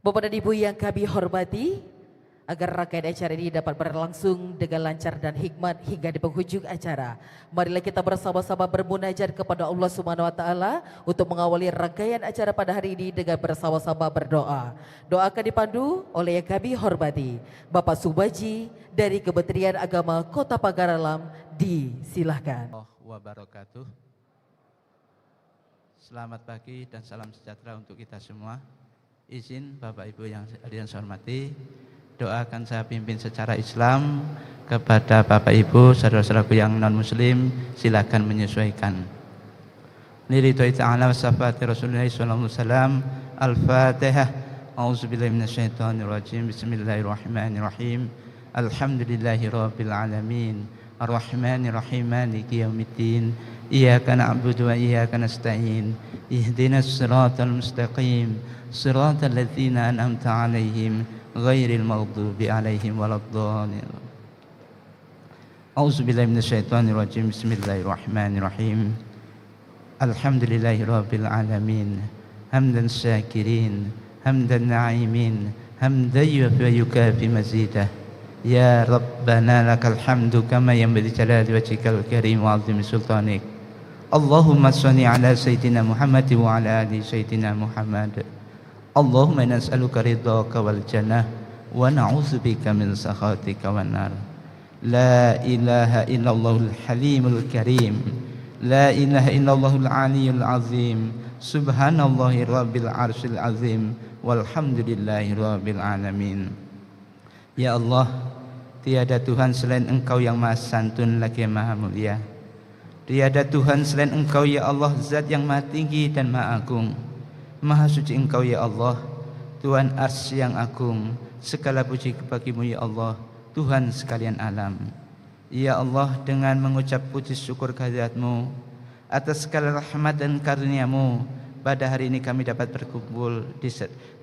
Bapak dan Ibu yang kami hormati, agar rangkaian acara ini dapat berlangsung dengan lancar dan hikmat hingga di penghujung acara, marilah kita bersama-sama bermunajat kepada Allah Subhanahu wa taala untuk mengawali rangkaian acara pada hari ini dengan bersama-sama berdoa. Doa akan dipandu oleh yang kami hormati Bapak Subaji dari Kementerian Agama Kota Pagar Alam. Disilahkan. Wabarakatuh. Selamat pagi dan salam sejahtera untuk kita semua. Izin Bapak Ibu yang saya hormati, doakan saya pimpin secara Islam kepada Bapak Ibu, saudara-saudaraku yang non Muslim, silakan menyesuaikan. Lillahi ta'ala wa safati Rasulullah sallallahu alaihi wasallam. Al-Fatihah. A'udzubillahi minasyaitonir rajim. Bismillahirrahmanirrahim. Alhamdulillahirabbil alamin. Ar-Rahmanir Rahim. Maliki yaumiddin. Iyyaka na'budu wa iyyaka nasta'in. Ihdinas siratal mustaqim. Siratal ladzina an'amta 'alaihim ghairil maghdubi 'alaihim waladdallin. A'udzubillahi minasyaitonir rajim. Bismillahirrahmanirrahim. Alhamdulillahirabbil alamin. Hamdan syakirin, hamdan na'imin, hamdan yukafi mazidah. Ya Rabbana lakal hamdu kama yanbaghi jalali wajhikal karim wa 'azimi sultanik. Allahumma shalli ala sayyidina Muhammad wa ala ali sayyidina Muhammad. Allahumma nas'aluka ridhaka wal jannah wa na'udzubika min sakhatika wan nar. La ilaha illallahul halimul karim. La ilaha illallahul aliyyul azim. Subhanallahi rabbil arsyil azim. Walhamdulillahi rabbil alamin. Ya Allah, tiada Tuhan selain Engkau yang Maha Santun lagi yang Maha Mulia. Tiada Tuhan selain Engkau ya Allah, Zat yang Maha Tinggi dan Maha Agung. Maha suci Engkau ya Allah, Tuhan Arsy yang agung. Segala puji bagimu ya Allah, Tuhan sekalian alam. Ya Allah, dengan mengucap puji syukur kehadirat-Mu atas segala rahmat dan karunia-Mu, pada hari ini kami dapat berkumpul di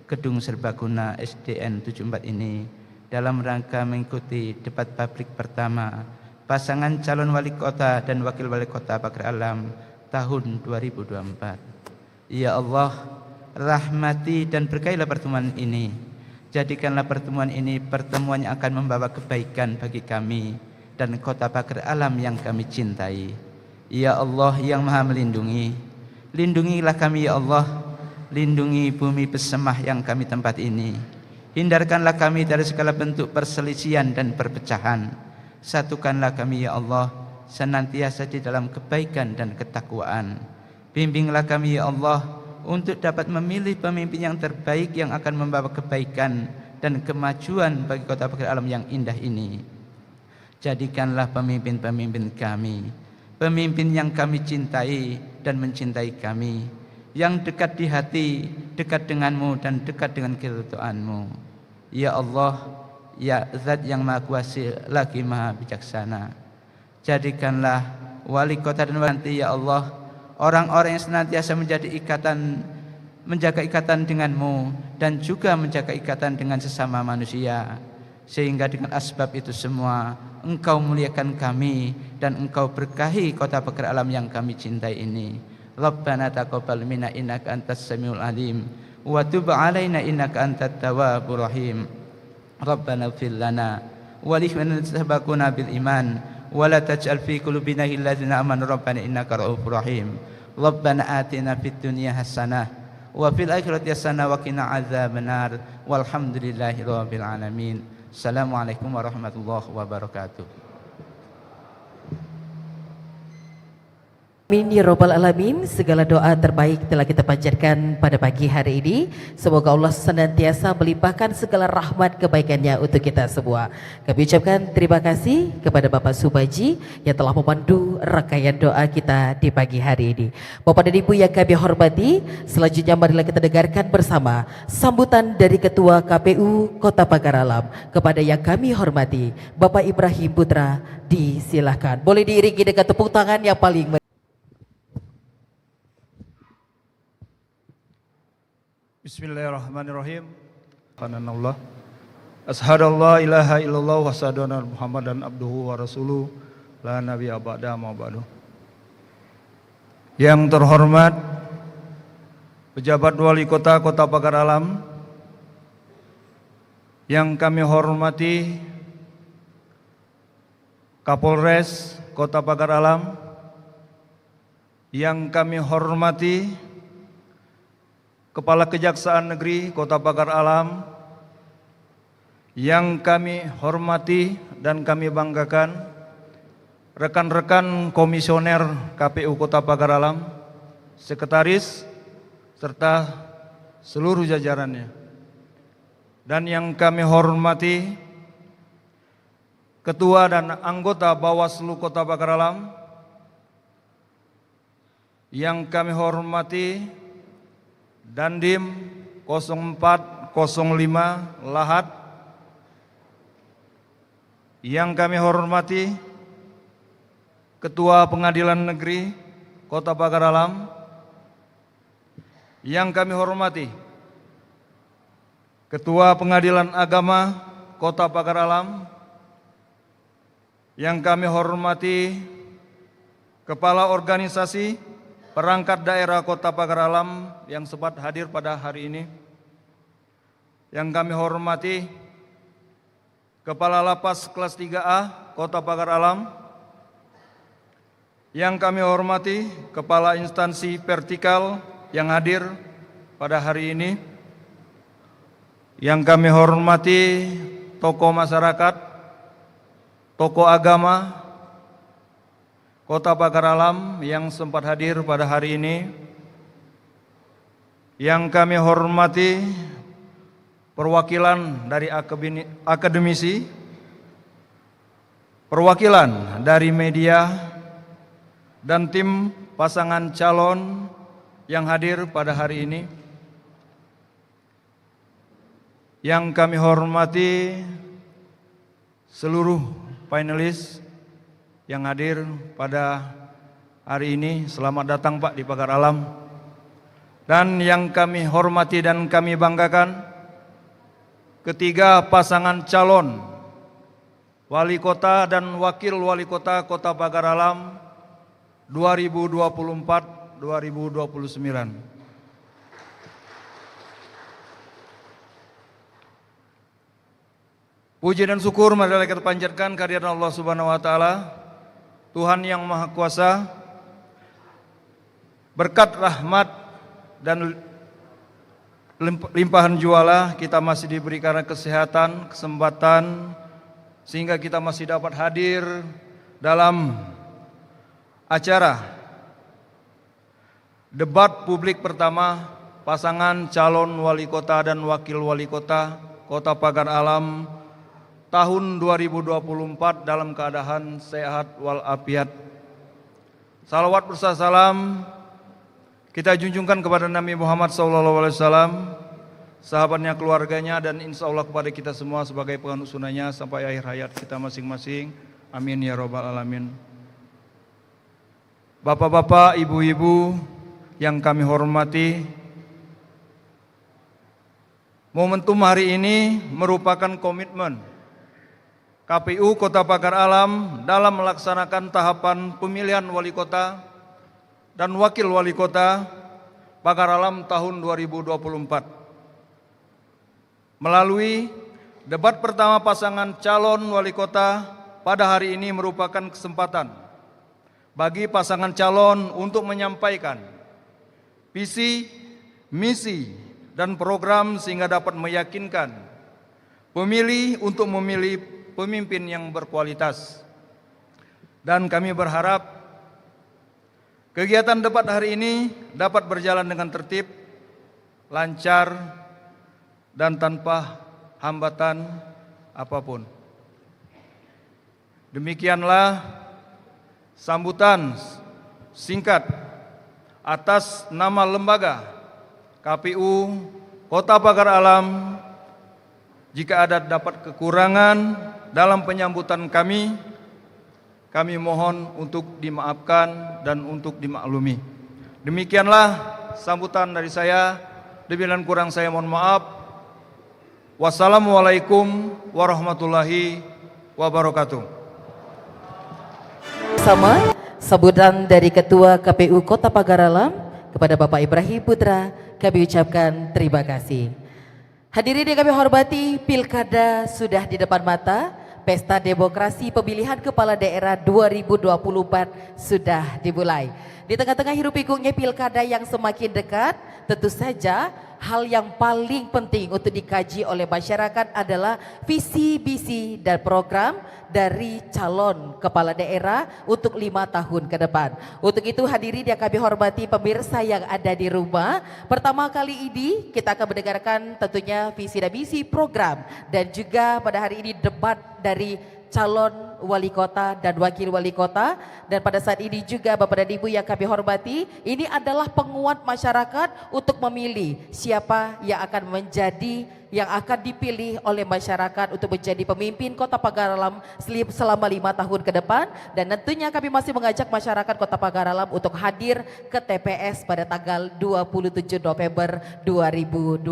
Gedung Serbaguna SDN 74 ini dalam rangka mengikuti debat publik pertama pasangan calon wali kota dan wakil wali kota Pagar Alam tahun 2024. Ya Allah, rahmati dan berkailah pertemuan ini. Jadikanlah pertemuan ini pertemuan yang akan membawa kebaikan bagi kami dan kota Pagar Alam yang kami cintai. Ya Allah yang Maha melindungi, lindungilah kami ya Allah. Lindungi bumi pesemah yang kami tempat ini. Hindarkanlah kami dari segala bentuk perselisihan dan perpecahan. Satukanlah kami ya Allah senantiasa di dalam kebaikan dan ketakwaan. Bimbinglah kami ya Allah untuk dapat memilih pemimpin yang terbaik yang akan membawa kebaikan dan kemajuan bagi kota Pagar Alam yang indah ini. Jadikanlah pemimpin-pemimpin kami pemimpin yang kami cintai dan mencintai kami, yang dekat di hati, dekat denganmu dan dekat dengan keridhaanmu. Ya Allah, ya Zat yang Maha Kuasa lagi Maha Bijaksana, jadikanlah wali kota dan wanti ya Allah orang-orang yang senantiasa menjaga ikatan denganmu dan juga menjaga ikatan dengan sesama manusia, sehingga dengan asbab itu semua Engkau muliakan kami dan Engkau berkahi kota Pagar Alam yang kami cintai ini. Rabbana taqabbal minna innaka antas samiul alim wa tub alaina innaka antat tawwabur rahim. Rabbana ighfir lana wa li ikhwanina sabaquna bil iman wa la taj'al fi qulubina ghillan lil ladzina amanu rabbana innaka ra'ufur rahim. Rabbana atina fid dunya hasanah wa fil akhirati hasanah wa qina adzabannar. Walhamdulillahi rabbil alamin. Assalamualaikum warahmatullahi wabarakatuh. Amin ya Rabbal Alamin. Segala doa terbaik telah kita panjatkan pada pagi hari ini. Semoga Allah senantiasa melimpahkan segala rahmat kebaikannya untuk kita semua. Kami ucapkan terima kasih kepada Bapak Subaji yang telah memandu rangkaian doa kita di pagi hari ini. Bapak dan Ibu yang kami hormati, selanjutnya marilah kita dengarkan bersama sambutan dari Ketua KPU Kota Pagar Alam kepada yang kami hormati Bapak Ibrahim Putra. Disilahkan. Boleh diiringi dengan tepuk tangan yang paling Bismillahirrahmanirrahim. Subhanallah. Asyhadu an la ilaha illallah wa asyhadu anna Muhammadan abduhu wa rasuluh. La nabiyya ba'da ma ba'du. Yang terhormat pejabat wali kota Kota Pagar Alam, yang kami hormati Kapolres Kota Pagar Alam, yang kami hormati Kepala Kejaksaan Negeri Kota Pagar Alam, yang kami hormati dan kami banggakan rekan-rekan komisioner KPU Kota Pagar Alam, sekretaris, serta seluruh jajarannya. Dan yang kami hormati Ketua dan anggota Bawaslu Kota Pagar Alam, yang kami hormati Dandim 0405 Lahat, yang kami hormati Ketua Pengadilan Negeri Kota Pagar Alam, yang kami hormati Ketua Pengadilan Agama Kota Pagar Alam, yang kami hormati Kepala Organisasi Perangkat Daerah Kota Pagar Alam yang sempat hadir pada hari ini, yang kami hormati Kepala Lapas Kelas 3A Kota Pagar Alam, yang kami hormati Kepala Instansi Vertikal yang hadir pada hari ini, yang kami hormati tokoh masyarakat, tokoh agama Kota Pagar Alam yang sempat hadir pada hari ini, yang kami hormati perwakilan dari akademisi, perwakilan dari media, dan tim pasangan calon yang hadir pada hari ini, yang kami hormati seluruh panelis yang hadir pada hari ini. Selamat datang Pak di Pagar Alam. Dan yang kami hormati dan kami banggakan ketiga pasangan calon wali kota dan wakil wali kota Kota Pagar Alam 2024-2029. Puji dan syukur marilah kita panjatkan kehadirat Allah Subhanahu wa taala, Tuhan yang Maha Kuasa. Berkat rahmat dan limpahan jualah kita masih diberikan kesehatan, kesempatan, sehingga kita masih dapat hadir dalam acara debat publik pertama pasangan calon wali kota dan wakil wali kota Kota Pagar Alam tahun 2024 dalam keadaan sehat walafiat. Salawat beserta salam kita junjungkan kepada Nabi Muhammad SAW, sahabatnya, keluarganya, dan insya Allah kepada kita semua sebagai penganut sunnahnya sampai akhir hayat kita masing-masing. Amin ya robbal alamin. Bapak-bapak, ibu-ibu yang kami hormati, momentum hari ini merupakan komitmen KPU Kota Pagar Alam dalam melaksanakan tahapan pemilihan wali kota dan wakil wali kota Pagar Alam tahun 2024. Melalui debat pertama pasangan calon wali kota pada hari ini merupakan kesempatan bagi pasangan calon untuk menyampaikan visi, misi, dan program sehingga dapat meyakinkan pemilih untuk memilih pemimpin yang berkualitas. Dan kami berharap kegiatan debat hari ini dapat berjalan dengan tertib, lancar, dan tanpa hambatan apapun. Demikianlah sambutan singkat atas nama lembaga KPU Kota Pagar Alam. Jika ada dapat kekurangan dalam penyambutan kami mohon untuk dimaafkan dan untuk dimaklumi. Demikianlah sambutan dari saya. Lebih dan kurang saya mohon maaf. Wassalamualaikum warahmatullahi wabarakatuh. Sama sambutan dari Ketua KPU Kota Pagar Alam kepada Bapak Ibrahim Putra kami ucapkan terima kasih. Hadirin yang kami hormati, Pilkada sudah di depan mata, Pesta Demokrasi Pemilihan Kepala Daerah 2024 sudah dimulai. Di tengah-tengah hiruk pikuknya Pilkada yang semakin dekat, tentu saja hal yang paling penting untuk dikaji oleh masyarakat adalah visi, misi, dan program dari calon kepala daerah untuk 5 tahun ke depan. Untuk itu hadirin yang kami hormati pemirsa yang ada di rumah, pertama kali ini kita akan mendengarkan tentunya visi dan misi program dan juga pada hari ini debat dari calon wali kota dan wakil wali kota. Dan pada saat ini juga Bapak dan Ibu yang kami hormati, ini adalah penguat masyarakat untuk memilih siapa yang akan menjadi, yang akan dipilih oleh masyarakat untuk menjadi pemimpin Kota Pagar Alam selama 5 tahun ke depan. Dan tentunya kami masih mengajak masyarakat Kota Pagar Alam untuk hadir ke TPS pada tanggal 27 November 2024.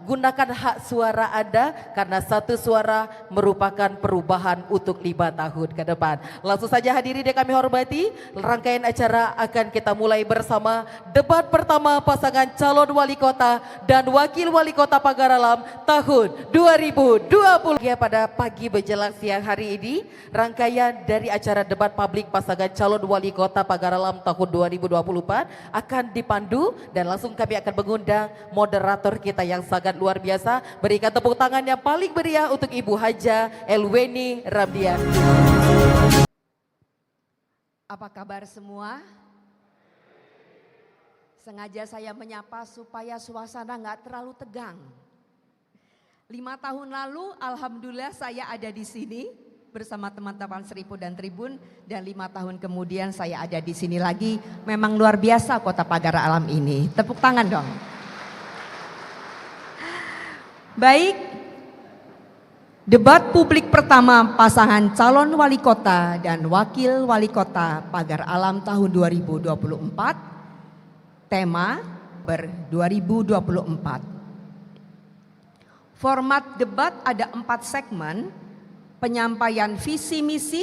Gunakan hak suara Anda karena satu suara merupakan perubahan untuk 5 tahun ke depan. Langsung saja hadirin yang kami hormati, rangkaian acara akan kita mulai bersama debat pertama pasangan calon wali kota dan wakil wali kota Pagar Alam tahun 2020. Pada pagi menjelang siang hari ini, rangkaian dari acara debat publik pasangan calon wali kota Pagar Alam tahun 2024 akan dipandu dan langsung kami akan mengundang moderator kita yang sangat luar biasa. Berikan tepuk tangan yang paling meriah untuk Ibu Haja Elweni Ramdian. Apa kabar semua? Sengaja saya menyapa supaya suasana nggak terlalu tegang. 5 tahun lalu alhamdulillah saya ada di sini bersama teman-teman Seripu dan Tribun, dan 5 tahun kemudian saya ada di sini lagi. Memang luar biasa Kota Pagar Alam ini. Tepuk tangan dong. Baik, debat publik pertama pasangan calon wali kota dan wakil wali kota Pagar Alam tahun 2024. Tema ber 2024. Format debat ada 4 segmen: penyampaian visi misi,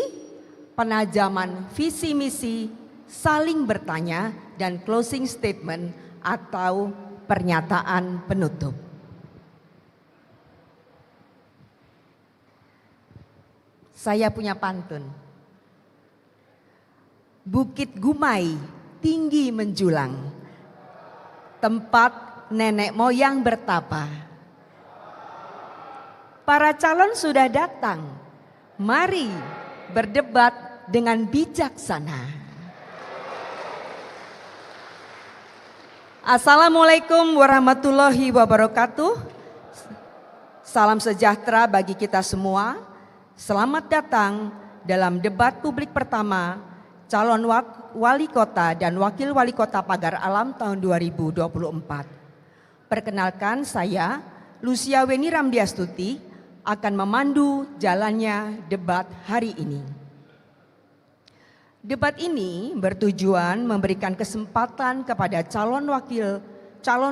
penajaman visi misi, saling bertanya, dan closing statement atau pernyataan penutup. Saya punya pantun. Bukit Gumai tinggi menjulang, tempat nenek moyang bertapa. Para calon sudah datang, mari berdebat dengan bijaksana. Assalamualaikum warahmatullahi wabarakatuh. Salam sejahtera bagi kita semua. Selamat datang dalam debat publik pertama calon wali kota dan wakil wali kota Pagar Alam tahun 2024. Perkenalkan, saya Lucia Weni Ramdiastuti akan memandu jalannya debat hari ini. Debat ini bertujuan memberikan kesempatan kepada calon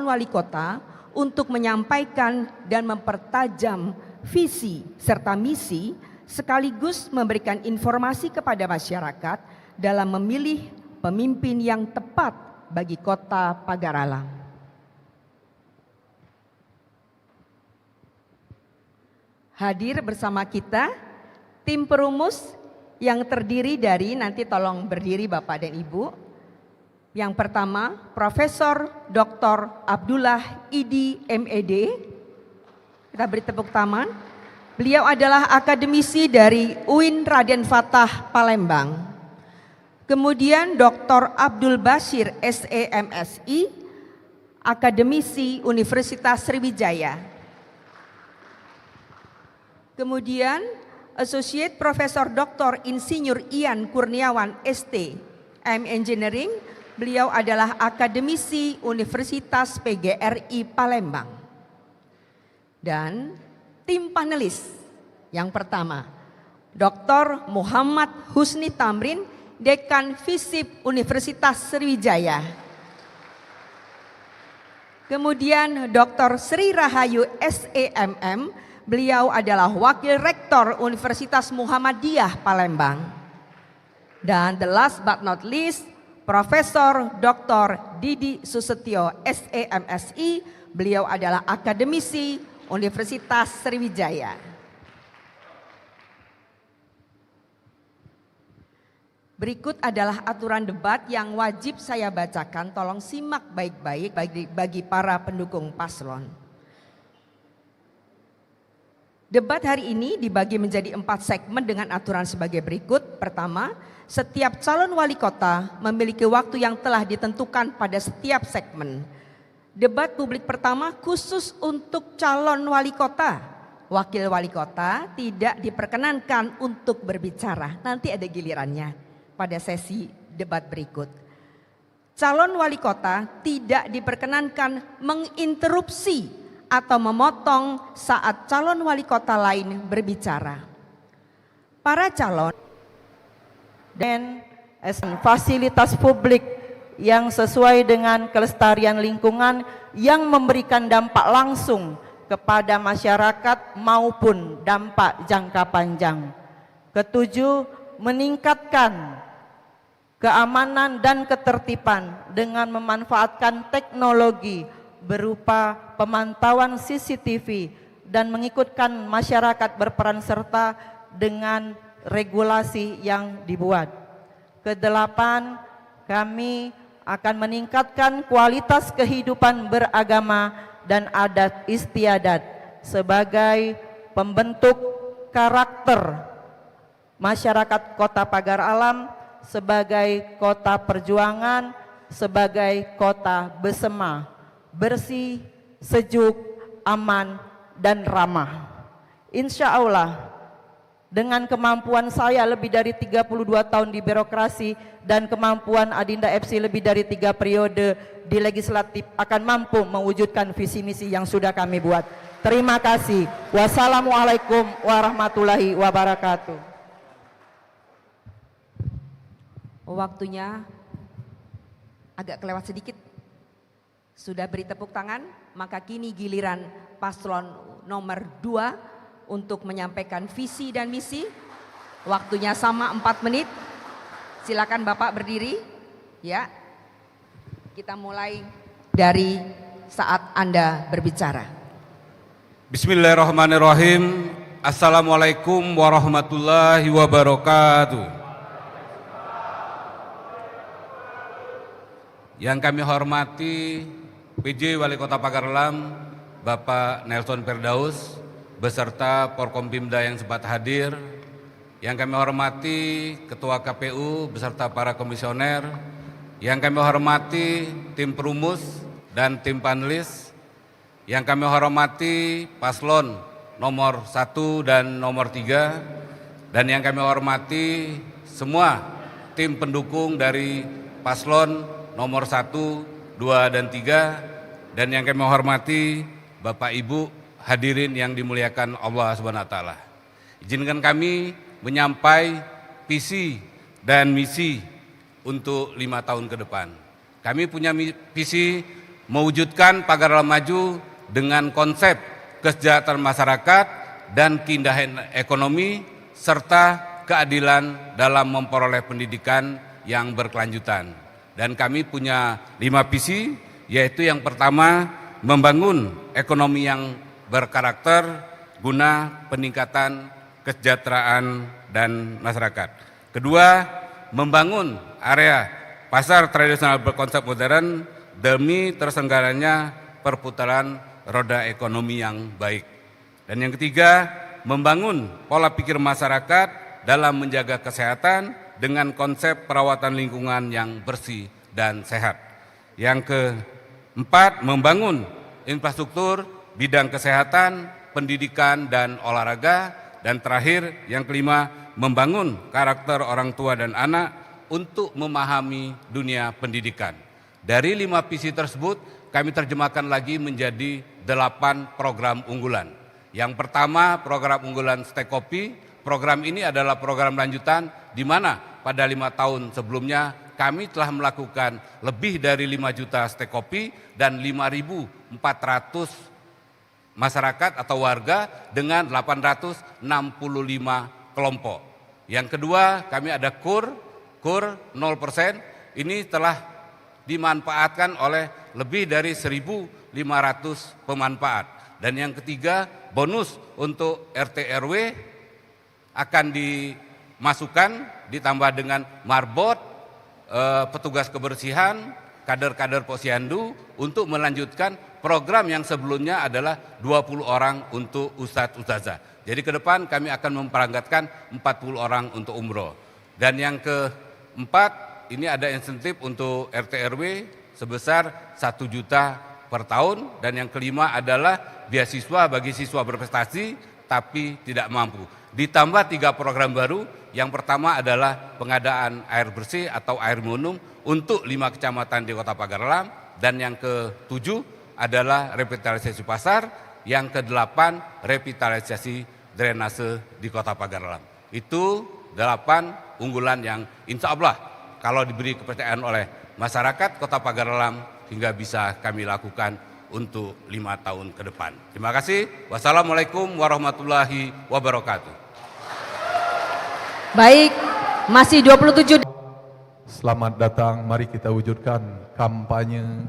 wali kota untuk menyampaikan dan mempertajam visi serta misi, sekaligus memberikan informasi kepada masyarakat dalam memilih pemimpin yang tepat bagi Kota Pagar Alam. Hadir bersama kita tim perumus yang terdiri dari, nanti tolong berdiri Bapak dan Ibu. Yang pertama, Profesor Dr. Abdullah Idi MED. Kita beri tepuk tangan. Beliau adalah akademisi dari UIN Raden Fatah Palembang. Kemudian Dr. Abdul Bashir SEMSI, akademisi Universitas Sriwijaya. Kemudian Associate Profesor Dr. Insinyur Ian Kurniawan ST, M Engineering. Beliau adalah akademisi Universitas PGRI Palembang. Dan tim panelis yang pertama, Dr. Muhammad Husni Tamrin, Dekan FISIP Universitas Sriwijaya. Kemudian Dr. Sri Rahayu SEMM, beliau adalah Wakil Rektor Universitas Muhammadiyah Palembang. Dan the last but not least, Profesor Dr. Didi Susetio SEMSI, beliau adalah akademisi Universitas Sriwijaya. Berikut adalah aturan debat yang wajib saya bacakan. Tolong simak baik-baik bagi para pendukung paslon. Debat hari ini dibagi menjadi 4 segmen dengan aturan sebagai berikut. Pertama, setiap calon wali kota memiliki waktu yang telah ditentukan pada setiap segmen. Debat publik pertama khusus untuk calon wali kota. Wakil wali kota tidak diperkenankan untuk berbicara. Nanti ada gilirannya pada sesi debat berikut. Calon wali kota tidak diperkenankan menginterupsi atau memotong saat calon wali kota lain berbicara. Para calon dan fasilitas publik yang sesuai dengan kelestarian lingkungan yang memberikan dampak langsung kepada masyarakat maupun dampak jangka panjang. Ketujuh, meningkatkan keamanan dan ketertiban dengan memanfaatkan teknologi berupa pemantauan CCTV dan mengikutkan masyarakat berperan serta dengan regulasi yang dibuat. Kedelapan, kami akan meningkatkan kualitas kehidupan beragama dan adat istiadat sebagai pembentuk karakter masyarakat Kota Pagar Alam sebagai kota perjuangan, sebagai kota bersama, bersih, sejuk, aman, dan ramah. Insya Allah dengan kemampuan saya lebih dari 32 tahun di birokrasi dan kemampuan Adinda FC lebih dari 3 periode di legislatif akan mampu mewujudkan visi misi yang sudah kami buat. Terima kasih. Wassalamualaikum warahmatullahi wabarakatuh. Waktunya agak kelewat sedikit. Sudah beri tepuk tangan, maka kini giliran paslon nomor 2 untuk menyampaikan visi dan misi. Waktunya sama 4 menit. Silakan Bapak berdiri. Ya. Kita mulai dari saat Anda berbicara. Bismillahirrahmanirrahim. Assalamualaikum warahmatullahi wabarakatuh. Yang kami hormati PJ Wali Kota Pagar Alam, Bapak Nelson Firdaus, beserta Porkompimda yang sempat hadir. Yang kami hormati Ketua KPU beserta para komisioner. Yang kami hormati tim perumus dan tim panelis. Yang kami hormati paslon nomor 1 dan nomor 3. Dan yang kami hormati semua tim pendukung dari paslon nomor 1, 2, dan 3, dan yang kami hormati Bapak Ibu hadirin yang dimuliakan Allah SWT. Izinkan kami menyampaikan visi dan misi untuk 5 tahun ke depan. Kami punya visi mewujudkan Pagar Alam Maju dengan konsep kesejahteraan masyarakat dan keindahan ekonomi serta keadilan dalam memperoleh pendidikan yang berkelanjutan. Dan kami punya 5 visi, yaitu yang pertama membangun ekonomi yang berkarakter guna peningkatan kesejahteraan dan masyarakat. Kedua, membangun area pasar tradisional berkonsep modern demi terselenggaranya perputaran roda ekonomi yang baik. Dan yang ketiga, membangun pola pikir masyarakat dalam menjaga kesehatan dengan konsep perawatan lingkungan yang bersih dan sehat. Yang keempat, membangun infrastruktur bidang kesehatan, pendidikan, dan olahraga. Dan terakhir, yang kelima, membangun karakter orang tua dan anak untuk memahami dunia pendidikan. Dari 5 visi tersebut, kami terjemahkan lagi menjadi 8 program unggulan. Yang pertama, program unggulan Stek Kopi. Program ini adalah program lanjutan di mana pada 5 tahun sebelumnya kami telah melakukan lebih dari 5 juta stek kopi dan 5.400 masyarakat atau warga dengan 865 kelompok. Yang kedua, kami ada KUR 0%. Ini telah dimanfaatkan oleh lebih dari 1.500 pemanfaat. Dan yang ketiga, bonus untuk RT RW akan dimasukkan ditambah dengan marbot, petugas kebersihan, kader-kader posyandu untuk melanjutkan program yang sebelumnya adalah 20 orang untuk ustadz ustazah. Jadi ke depan kami akan memperangkatkan 40 orang untuk umroh. Dan yang keempat, ini ada insentif untuk RT RW sebesar 1 juta per tahun. Dan yang kelima adalah beasiswa bagi siswa berprestasi tapi tidak mampu. Ditambah 3 program baru, yang pertama adalah pengadaan air bersih atau air minum untuk 5 kecamatan di Kota Pagar Alam. Dan yang ke-7 adalah revitalisasi pasar, yang ke-8 revitalisasi drainase di Kota Pagar Alam. Itu 8 unggulan yang insya Allah kalau diberi kepercayaan oleh masyarakat Kota Pagar Alam hingga bisa kami lakukan untuk 5 tahun ke depan. Terima kasih. Wassalamualaikum warahmatullahi wabarakatuh. Baik, masih 27. Selamat datang, mari kita wujudkan kampanye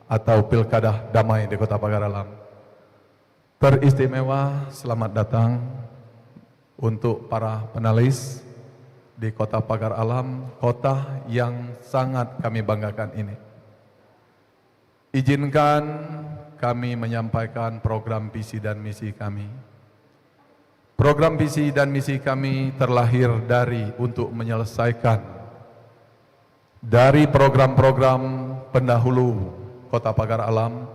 atau pilkada damai di Kota Pagar Alam. Teristimewa, selamat datang untuk para penalis di Kota Pagar Alam, kota yang sangat kami banggakan ini. Izinkan kami menyampaikan program visi dan misi kami. Program visi dan misi kami terlahir dari untuk menyelesaikan dari program-program pendahulu Kota Pagar Alam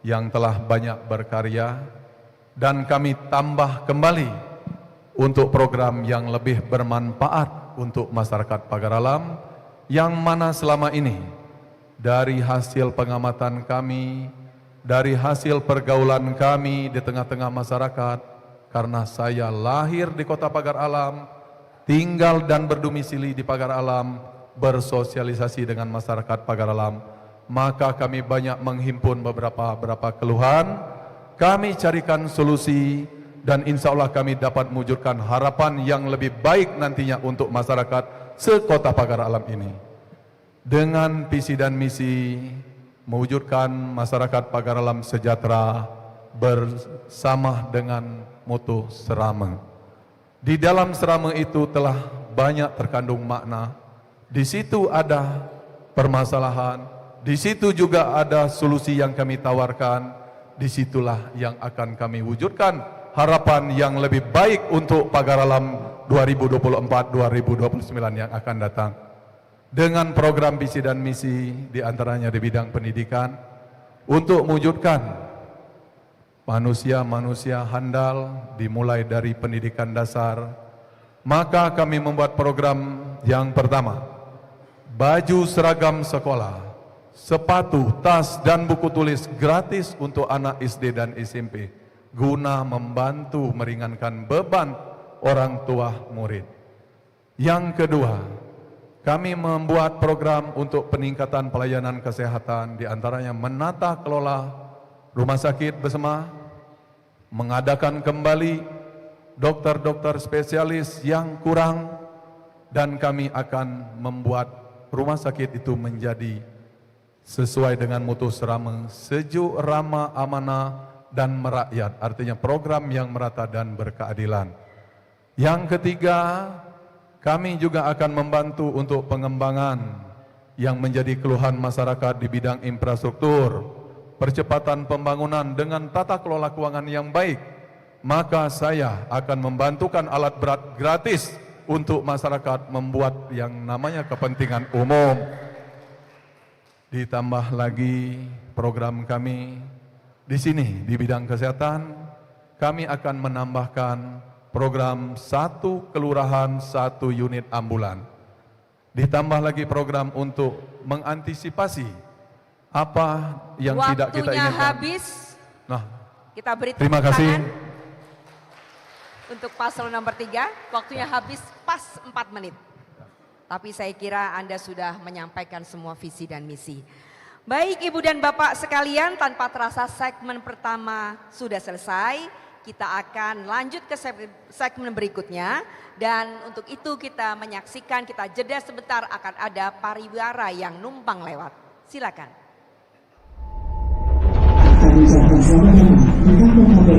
yang telah banyak berkarya, dan kami tambah kembali untuk program yang lebih bermanfaat untuk masyarakat Pagar Alam, yang mana selama ini dari hasil pengamatan kami, dari hasil pergaulan kami di tengah-tengah masyarakat, karena saya lahir di Kota Pagar Alam, tinggal dan berdomisili di Pagar Alam, bersosialisasi dengan masyarakat Pagar Alam, maka kami banyak menghimpun beberapa keluhan, kami carikan solusi, dan insya Allah kami dapat mewujudkan harapan yang lebih baik nantinya untuk masyarakat se-Kota Pagar Alam ini. Dengan visi dan misi mewujudkan masyarakat Pagar Alam sejahtera bersama dengan moto Serame. Di dalam Serame itu telah banyak terkandung makna. Di situ ada permasalahan, di situ juga ada solusi yang kami tawarkan, disitulah yang akan kami wujudkan harapan yang lebih baik untuk Pagar Alam 2024-2029 yang akan datang. Dengan program visi dan misi diantaranya di bidang pendidikan, untuk mewujudkan manusia-manusia handal dimulai dari pendidikan dasar, maka kami membuat program yang pertama, baju seragam sekolah, sepatu, tas, dan buku tulis gratis untuk anak SD dan SMP, guna membantu meringankan beban orang tua murid. Yang kedua, kami membuat program untuk peningkatan pelayanan kesehatan, diantaranya menata kelola rumah sakit bersama, mengadakan kembali dokter-dokter spesialis yang kurang, dan kami akan membuat rumah sakit itu menjadi sesuai dengan mutu Serame, sejuk, ramah, amanah, dan merakyat. Artinya program yang merata dan berkeadilan. Yang ketiga, kami juga akan membantu untuk pengembangan yang menjadi keluhan masyarakat di bidang infrastruktur, percepatan pembangunan dengan tata kelola keuangan yang baik. Maka saya akan membantukan alat berat gratis untuk masyarakat membuat yang namanya kepentingan umum. Ditambah lagi program kami di sini di bidang kesehatan, kami akan menambahkan program 1 kelurahan 1 unit ambulan. Ditambah lagi program untuk mengantisipasi apa yang tidak kita inginkan. Waktunya habis. Nah, Kita beri terima tepuk kasih. tangan untuk paslon nomor 3. Waktunya habis pas 4 menit. Tapi saya kira Anda sudah menyampaikan semua visi dan misi. Baik Ibu dan Bapak sekalian, tanpa terasa segmen pertama sudah selesai. Kita akan lanjut ke segmen berikutnya. Dan untuk itu kita menyaksikan, kita jeda sebentar, akan ada pariwara yang numpang lewat. Silakan. Kami ucapkan selamat datang di Kota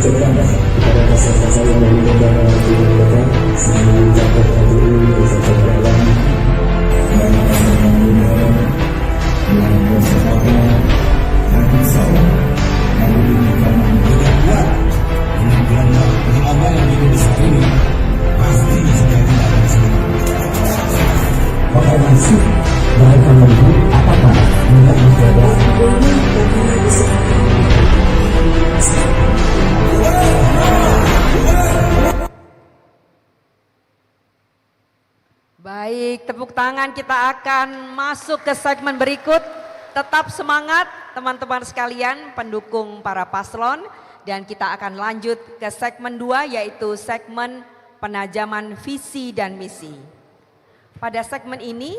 ucapkan kepada masyarakat calon wali kota di Ibu Kota sebagai kantor KPU Desa Pagar Alam yang akan mengambil dalam kesempatan yang insya Allah kali ini karena tidak kuat dengan gelombang pengalaman yang begitu besar ini, pasti saya tidak akan selamat. Maka masih mereka menunggu apakah minat ibadah Baik, tepuk tangan, kita akan masuk ke segmen berikut. Tetap semangat teman-teman sekalian pendukung para paslon, dan kita akan lanjut ke segmen 2 yaitu segmen penajaman visi dan misi. Pada segmen ini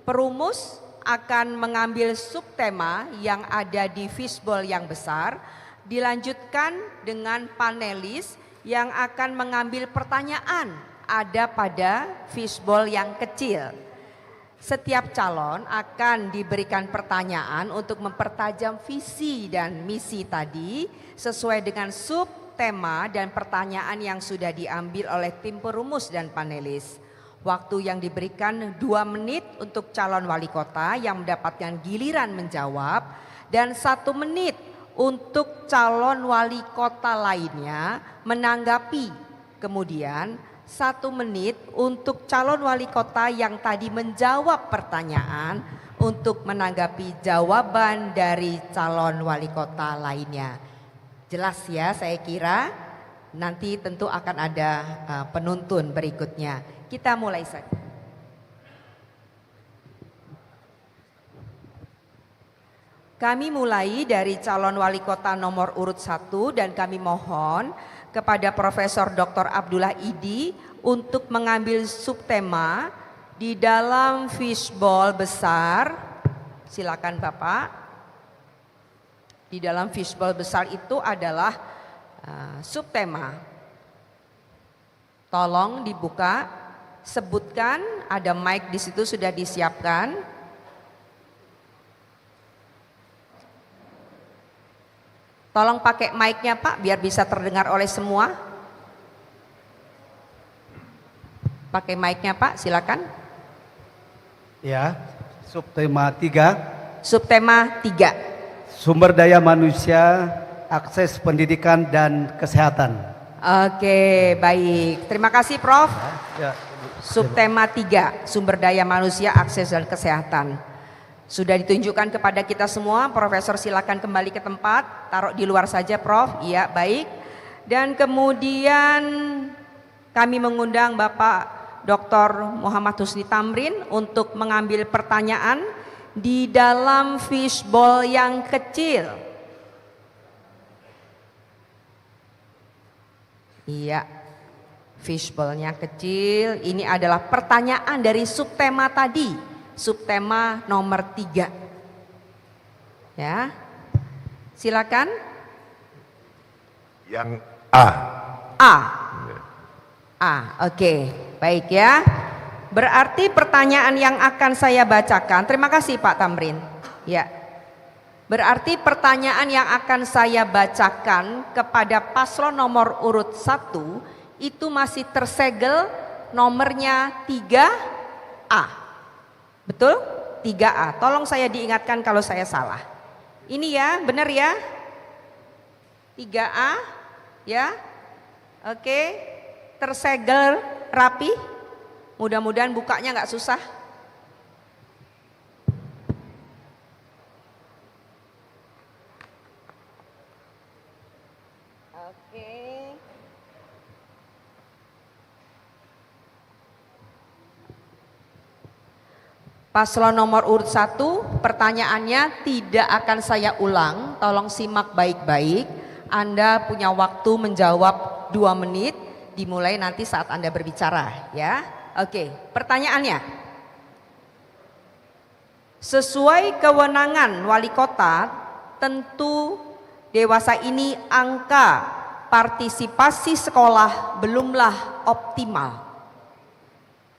perumus akan mengambil subtema yang ada di fishbowl yang besar, dilanjutkan dengan panelis yang akan mengambil pertanyaan ada pada fishbowl yang kecil. Setiap calon akan diberikan pertanyaan untuk mempertajam visi dan misi tadi sesuai dengan subtema dan pertanyaan yang sudah diambil oleh tim perumus dan panelis. Waktu yang diberikan 2 menit untuk calon wali kota yang mendapatkan giliran menjawab, dan 1 menit untuk calon wali kota lainnya menanggapi. Kemudian 1 menit untuk calon wali kota yang tadi menjawab pertanyaan untuk menanggapi jawaban dari calon wali kota lainnya. Jelas ya, saya kira nanti tentu akan ada penuntun berikutnya. Kita mulai saja. Kami mulai dari calon wali kota nomor urut 1 dan kami mohon kepada Profesor Dr. Abdullah Idi untuk mengambil subtema di dalam fishbowl besar. Silakan Bapak. Di dalam fishbowl besar itu adalah subtema. Tolong dibuka. Sebutkan, ada mic di situ sudah disiapkan. Tolong pakai mic-nya Pak biar bisa terdengar oleh semua. Pakai mic-nya Pak, silakan. Ya, subtema 3. Subtema 3. Sumber daya manusia, akses pendidikan dan kesehatan. Oke, baik. Terima kasih Prof. Ya. Subtema 3, sumber daya manusia, akses dan kesehatan. Sudah ditunjukkan kepada kita semua. Profesor silakan kembali ke tempat, taruh di luar saja Prof. Iya, baik. Dan kemudian kami mengundang Bapak Dr. Muhammad Husni Tamrin untuk mengambil pertanyaan di dalam fishbowl yang kecil. Iya, fishbowl-nya kecil. Ini adalah pertanyaan dari subtema tadi, subtema nomor 3. Ya, silakan. Yang A. Oke, baik ya. Berarti pertanyaan yang akan saya bacakan. Terima kasih Pak Tamrin. Ya. Berarti pertanyaan yang akan saya bacakan kepada paslon nomor urut 1 itu masih tersegel nomornya 3A. Betul? 3A. Tolong saya diingatkan kalau saya salah. Ini ya, benar ya? 3A ya. Oke. Tersegel rapi. Mudah-mudahan bukanya nggak susah. Paslon nomor urut 1, pertanyaannya tidak akan saya ulang, tolong simak baik-baik. Anda punya waktu menjawab 2 menit, dimulai nanti saat Anda berbicara ya. Oke, pertanyaannya. Sesuai kewenangan wali kota, tentu dewasa ini angka partisipasi sekolah belumlah optimal.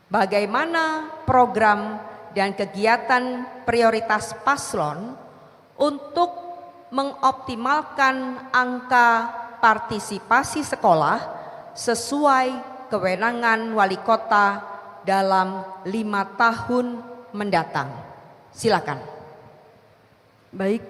Bagaimana program dan kegiatan prioritas paslon untuk mengoptimalkan angka partisipasi sekolah sesuai kewenangan wali kota dalam 5 tahun mendatang. Silakan. Baik,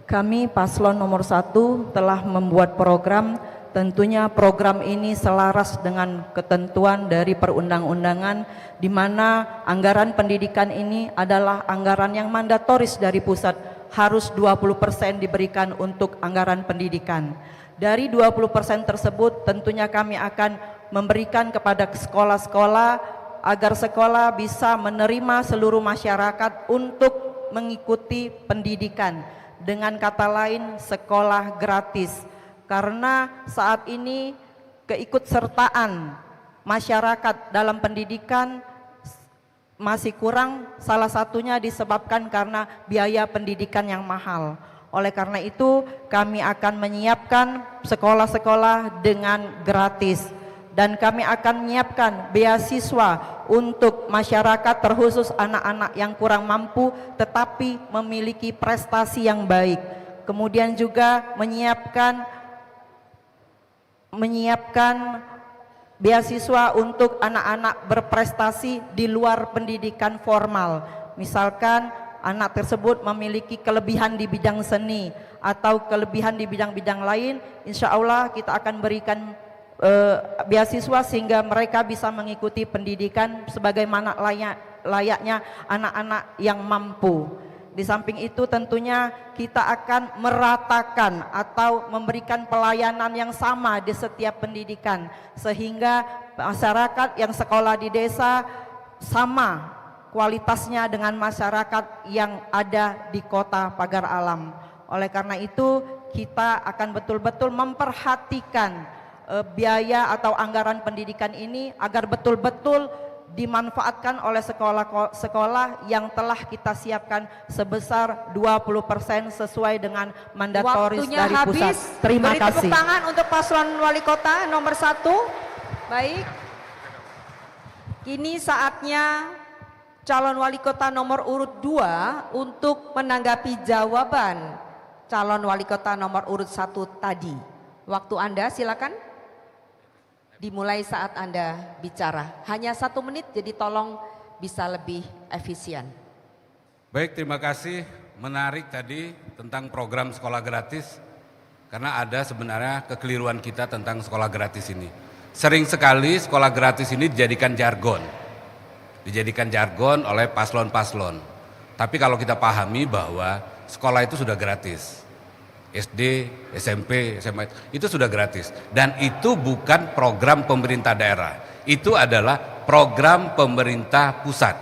kami paslon nomor 1 telah membuat program. Tentunya program ini selaras dengan ketentuan dari perundang-undangan, di mana anggaran pendidikan ini adalah anggaran yang mandatoris dari pusat, harus 20% diberikan untuk anggaran pendidikan. Dari 20% tersebut tentunya kami akan memberikan kepada sekolah-sekolah agar sekolah bisa menerima seluruh masyarakat untuk mengikuti pendidikan. Dengan kata lain, sekolah gratis. Karena saat ini keikutsertaan masyarakat dalam pendidikan masih kurang, salah satunya disebabkan karena biaya pendidikan yang mahal. Oleh karena itu kami akan menyiapkan sekolah-sekolah dengan gratis, dan kami akan menyiapkan beasiswa untuk masyarakat, terkhusus anak-anak yang kurang mampu tetapi memiliki prestasi yang baik. Kemudian juga menyiapkan beasiswa untuk anak-anak berprestasi di luar pendidikan formal. Misalkan anak tersebut memiliki kelebihan di bidang seni atau kelebihan di bidang-bidang lain, insya Allah kita akan berikan beasiswa sehingga mereka bisa mengikuti pendidikan sebagaimana layaknya anak-anak yang mampu. Di samping itu tentunya kita akan meratakan atau memberikan pelayanan yang sama di setiap pendidikan, sehingga masyarakat yang sekolah di desa sama kualitasnya dengan masyarakat yang ada di kota Pagar Alam. Oleh karena itu kita akan betul-betul memperhatikan biaya atau anggaran pendidikan ini agar betul-betul dimanfaatkan oleh sekolah-sekolah yang telah kita siapkan sebesar 20% sesuai dengan mandatoris Waktunya dari habis. pusat. Terima Beri kasih. tepuk tangan untuk paslon wali kota nomor 1. Baik. Kini saatnya calon wali kota nomor urut 2 untuk menanggapi jawaban calon wali kota nomor urut 1 tadi. Waktu Anda silakan. Dimulai saat Anda bicara. Hanya 1 menit, jadi tolong bisa lebih efisien. Baik, terima kasih. Menarik tadi tentang program sekolah gratis, karena ada sebenarnya kekeliruan kita tentang sekolah gratis ini. Sering sekali sekolah gratis ini dijadikan jargon oleh paslon-paslon. Tapi kalau kita pahami bahwa sekolah itu sudah gratis, SD, SMP, SMA itu sudah gratis, dan itu bukan program pemerintah daerah, itu adalah program pemerintah pusat.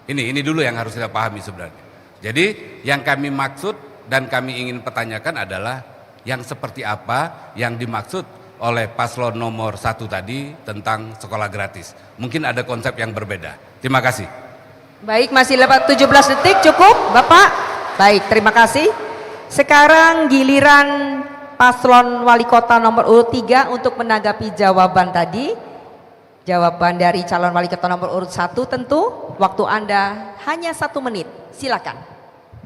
Ini dulu yang harus kita pahami sebenarnya. Jadi yang kami maksud dan kami ingin pertanyakan adalah yang seperti apa yang dimaksud oleh paslon nomor 1 tadi tentang sekolah gratis. Mungkin ada konsep yang berbeda. Terima kasih. Baik, masih lewat 17 detik, cukup Bapak? Baik, terima kasih. Sekarang giliran paslon wali kota nomor urut 3 untuk menanggapi jawaban tadi. Jawaban dari calon wali kota nomor urut 1 tentu waktu Anda hanya 1 menit. Silakan.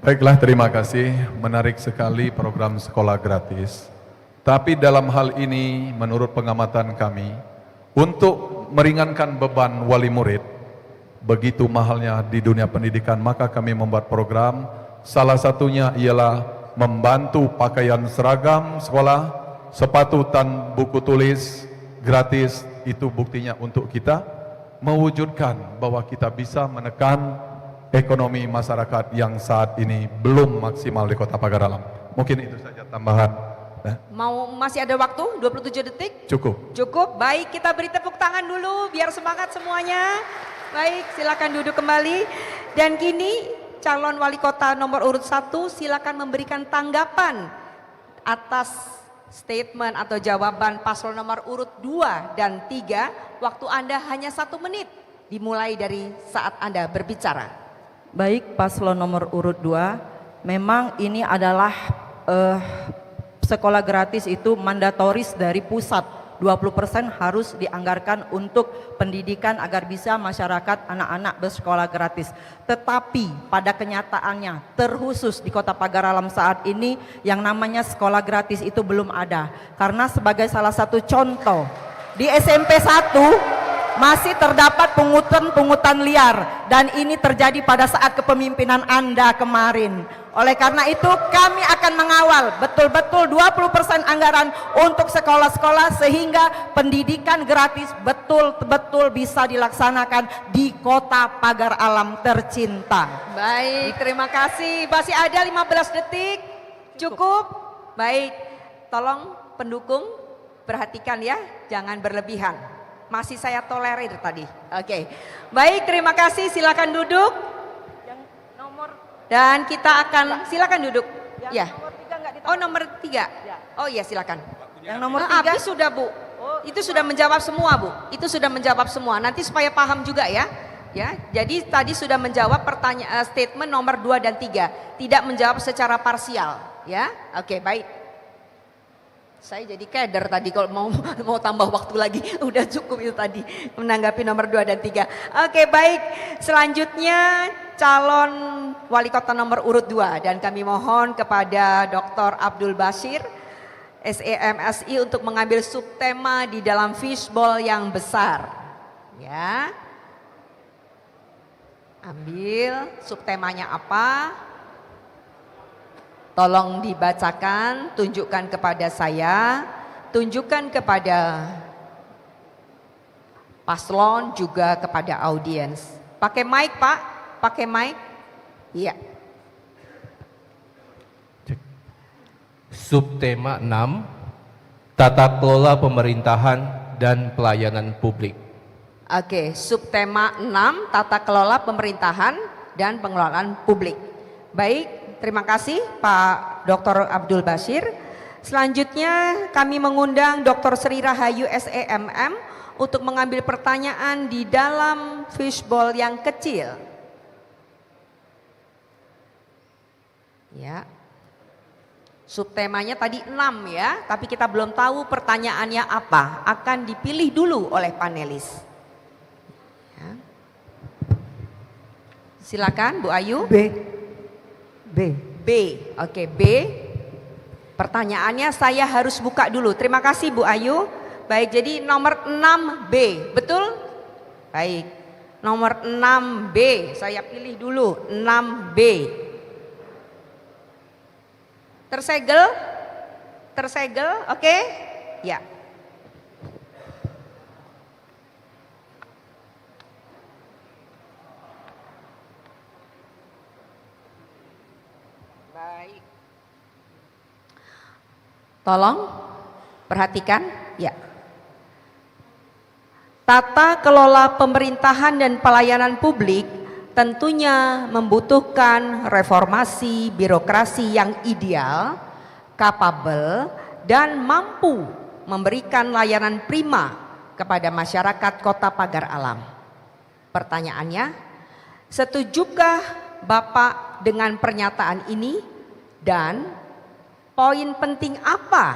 Baiklah, terima kasih. Menarik sekali program sekolah gratis. Tapi dalam hal ini menurut pengamatan kami, untuk meringankan beban wali murid begitu mahalnya di dunia pendidikan, maka kami membuat program. Salah satunya ialah membantu pakaian seragam sekolah, sepatu dan buku tulis gratis. Itu buktinya untuk kita mewujudkan bahwa kita bisa menekan ekonomi masyarakat yang saat ini belum maksimal di Kota Pagar Alam. Mungkin itu saja tambahan. Masih ada waktu 27 detik? Cukup. Cukup. Baik, kita beri tepuk tangan dulu biar semangat semuanya. Baik, silakan duduk kembali. Dan kini calon wali kota nomor urut 1 silakan memberikan tanggapan atas statement atau jawaban paslon nomor urut 2 dan 3. Waktu Anda hanya 1 menit, dimulai dari saat Anda berbicara. Baik, paslon nomor urut 2, memang ini adalah sekolah gratis itu mandatoris dari pusat, 20% harus dianggarkan untuk pendidikan agar bisa masyarakat anak-anak bersekolah gratis. Tetapi pada kenyataannya terkhusus di Kota Pagar Alam saat ini yang namanya sekolah gratis itu belum ada. Karena sebagai salah satu contoh di SMP 1 masih terdapat pungutan liar dan ini terjadi pada saat kepemimpinan Anda kemarin. Oleh karena itu kami akan mengawal betul-betul 20% anggaran untuk sekolah-sekolah sehingga pendidikan gratis betul-betul bisa dilaksanakan di Kota Pagar Alam tercinta. Baik, terima kasih. Masih ada 15 detik. Cukup? Baik, tolong pendukung perhatikan ya, jangan berlebihan. Masih saya tolerir tadi. Oke. Baik, terima kasih. Silakan duduk. Dan kita akan silakan duduk. Ya. Oh, nomor 3. Oh iya, silakan. Yang nomor 3 habis sudah, Bu. Itu sudah menjawab semua, Bu. Itu sudah menjawab semua. Nanti supaya paham juga ya. Ya, jadi tadi sudah menjawab pertanyaan statement nomor 2 dan 3. Tidak menjawab secara parsial, ya. Oke, baik. Saya jadi keder tadi kalau mau tambah waktu lagi. Udah cukup itu tadi menanggapi nomor 2 dan 3. Oke, baik. Selanjutnya calon wali kota nomor urut 2 dan kami mohon kepada Dr. Abdul Bashir SEMSI untuk mengambil subtema di dalam fishbowl yang besar. Ya. Ambil subtemanya apa? Tolong dibacakan, tunjukkan kepada saya, tunjukkan kepada paslon juga kepada audiens. Pakai mic, Pak? Pakai mic? Iya. Subtema 6, tata kelola pemerintahan dan pelayanan publik. Oke, subtema 6, tata kelola pemerintahan dan pengelolaan publik. Baik, terima kasih Pak Dr. Abdul Bashir. Selanjutnya kami mengundang Dr. Sri Rahayu SEMM untuk mengambil pertanyaan di dalam fishbowl yang kecil. Ya. Subtemanya tadi 6 ya, tapi kita belum tahu pertanyaannya apa. Akan dipilih dulu oleh panelis. Ya. Silakan Bu Ayu. B. Oke, B. Pertanyaannya saya harus buka dulu. Terima kasih Bu Ayu. Baik, jadi nomor 6B, betul? Baik. Nomor 6B, saya pilih dulu 6B. Tersegel? Tersegel, oke? Ya. Baik. Tolong perhatikan, ya. Tata kelola pemerintahan dan pelayanan publik tentunya membutuhkan reformasi birokrasi yang ideal, kapabel, dan mampu memberikan layanan prima kepada masyarakat Kota Pagar Alam. Pertanyaannya, setujukah Bapak dengan pernyataan ini dan poin penting apa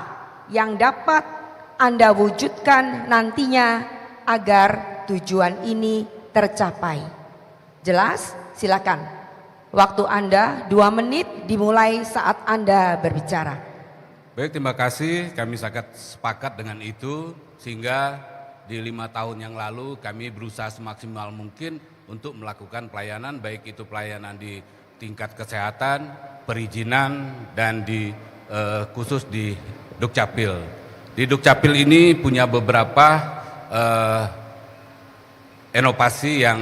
yang dapat Anda wujudkan nantinya agar tujuan ini tercapai? Jelas? Silakan. Waktu Anda 2 menit dimulai saat Anda berbicara. Baik, terima kasih. Kami sangat sepakat dengan itu sehingga di 5 tahun yang lalu kami berusaha semaksimal mungkin untuk melakukan pelayanan, baik itu pelayanan di tingkat kesehatan, perizinan, dan di khusus di Dukcapil. Di Dukcapil ini punya beberapa inovasi yang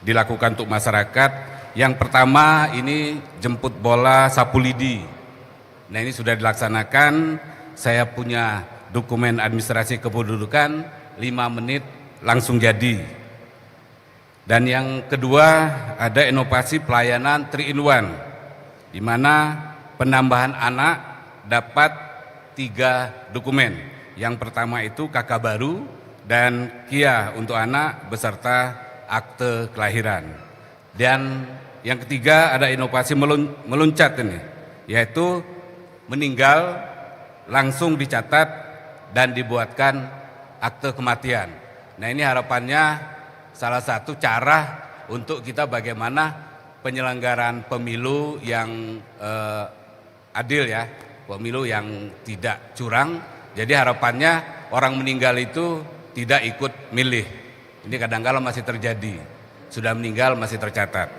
dilakukan untuk masyarakat. Yang pertama ini jemput bola sapu lidi. Nah, ini sudah dilaksanakan. Saya punya dokumen administrasi kependudukan, 5 menit langsung jadi. Dan yang kedua ada inovasi pelayanan 3-in-1, di mana penambahan anak dapat 3 dokumen. Yang pertama itu KK baru dan KIA untuk anak beserta akte kelahiran. Dan yang ketiga ada inovasi meluncat ini, yaitu meninggal langsung dicatat dan dibuatkan akte kematian. Nah, ini harapannya salah satu cara untuk kita bagaimana penyelenggaraan pemilu yang adil ya, pemilu yang tidak curang. Jadi harapannya orang meninggal itu tidak ikut milih. Ini kadang-kala masih terjadi, sudah meninggal masih tercatat.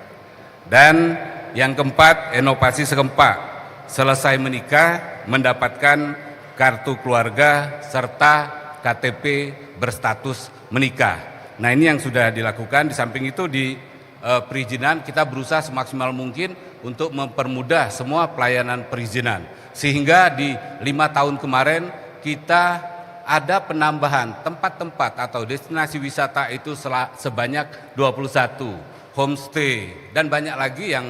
Dan yang keempat, inovasi sekeempat, selesai menikah mendapatkan kartu keluarga serta KTP berstatus menikah. Nah, ini yang sudah dilakukan. Di samping itu di perizinan kita berusaha semaksimal mungkin untuk mempermudah semua pelayanan perizinan. Sehingga di 5 tahun kemarin kita ada penambahan tempat-tempat atau destinasi wisata itu sebanyak 21, homestay dan banyak lagi yang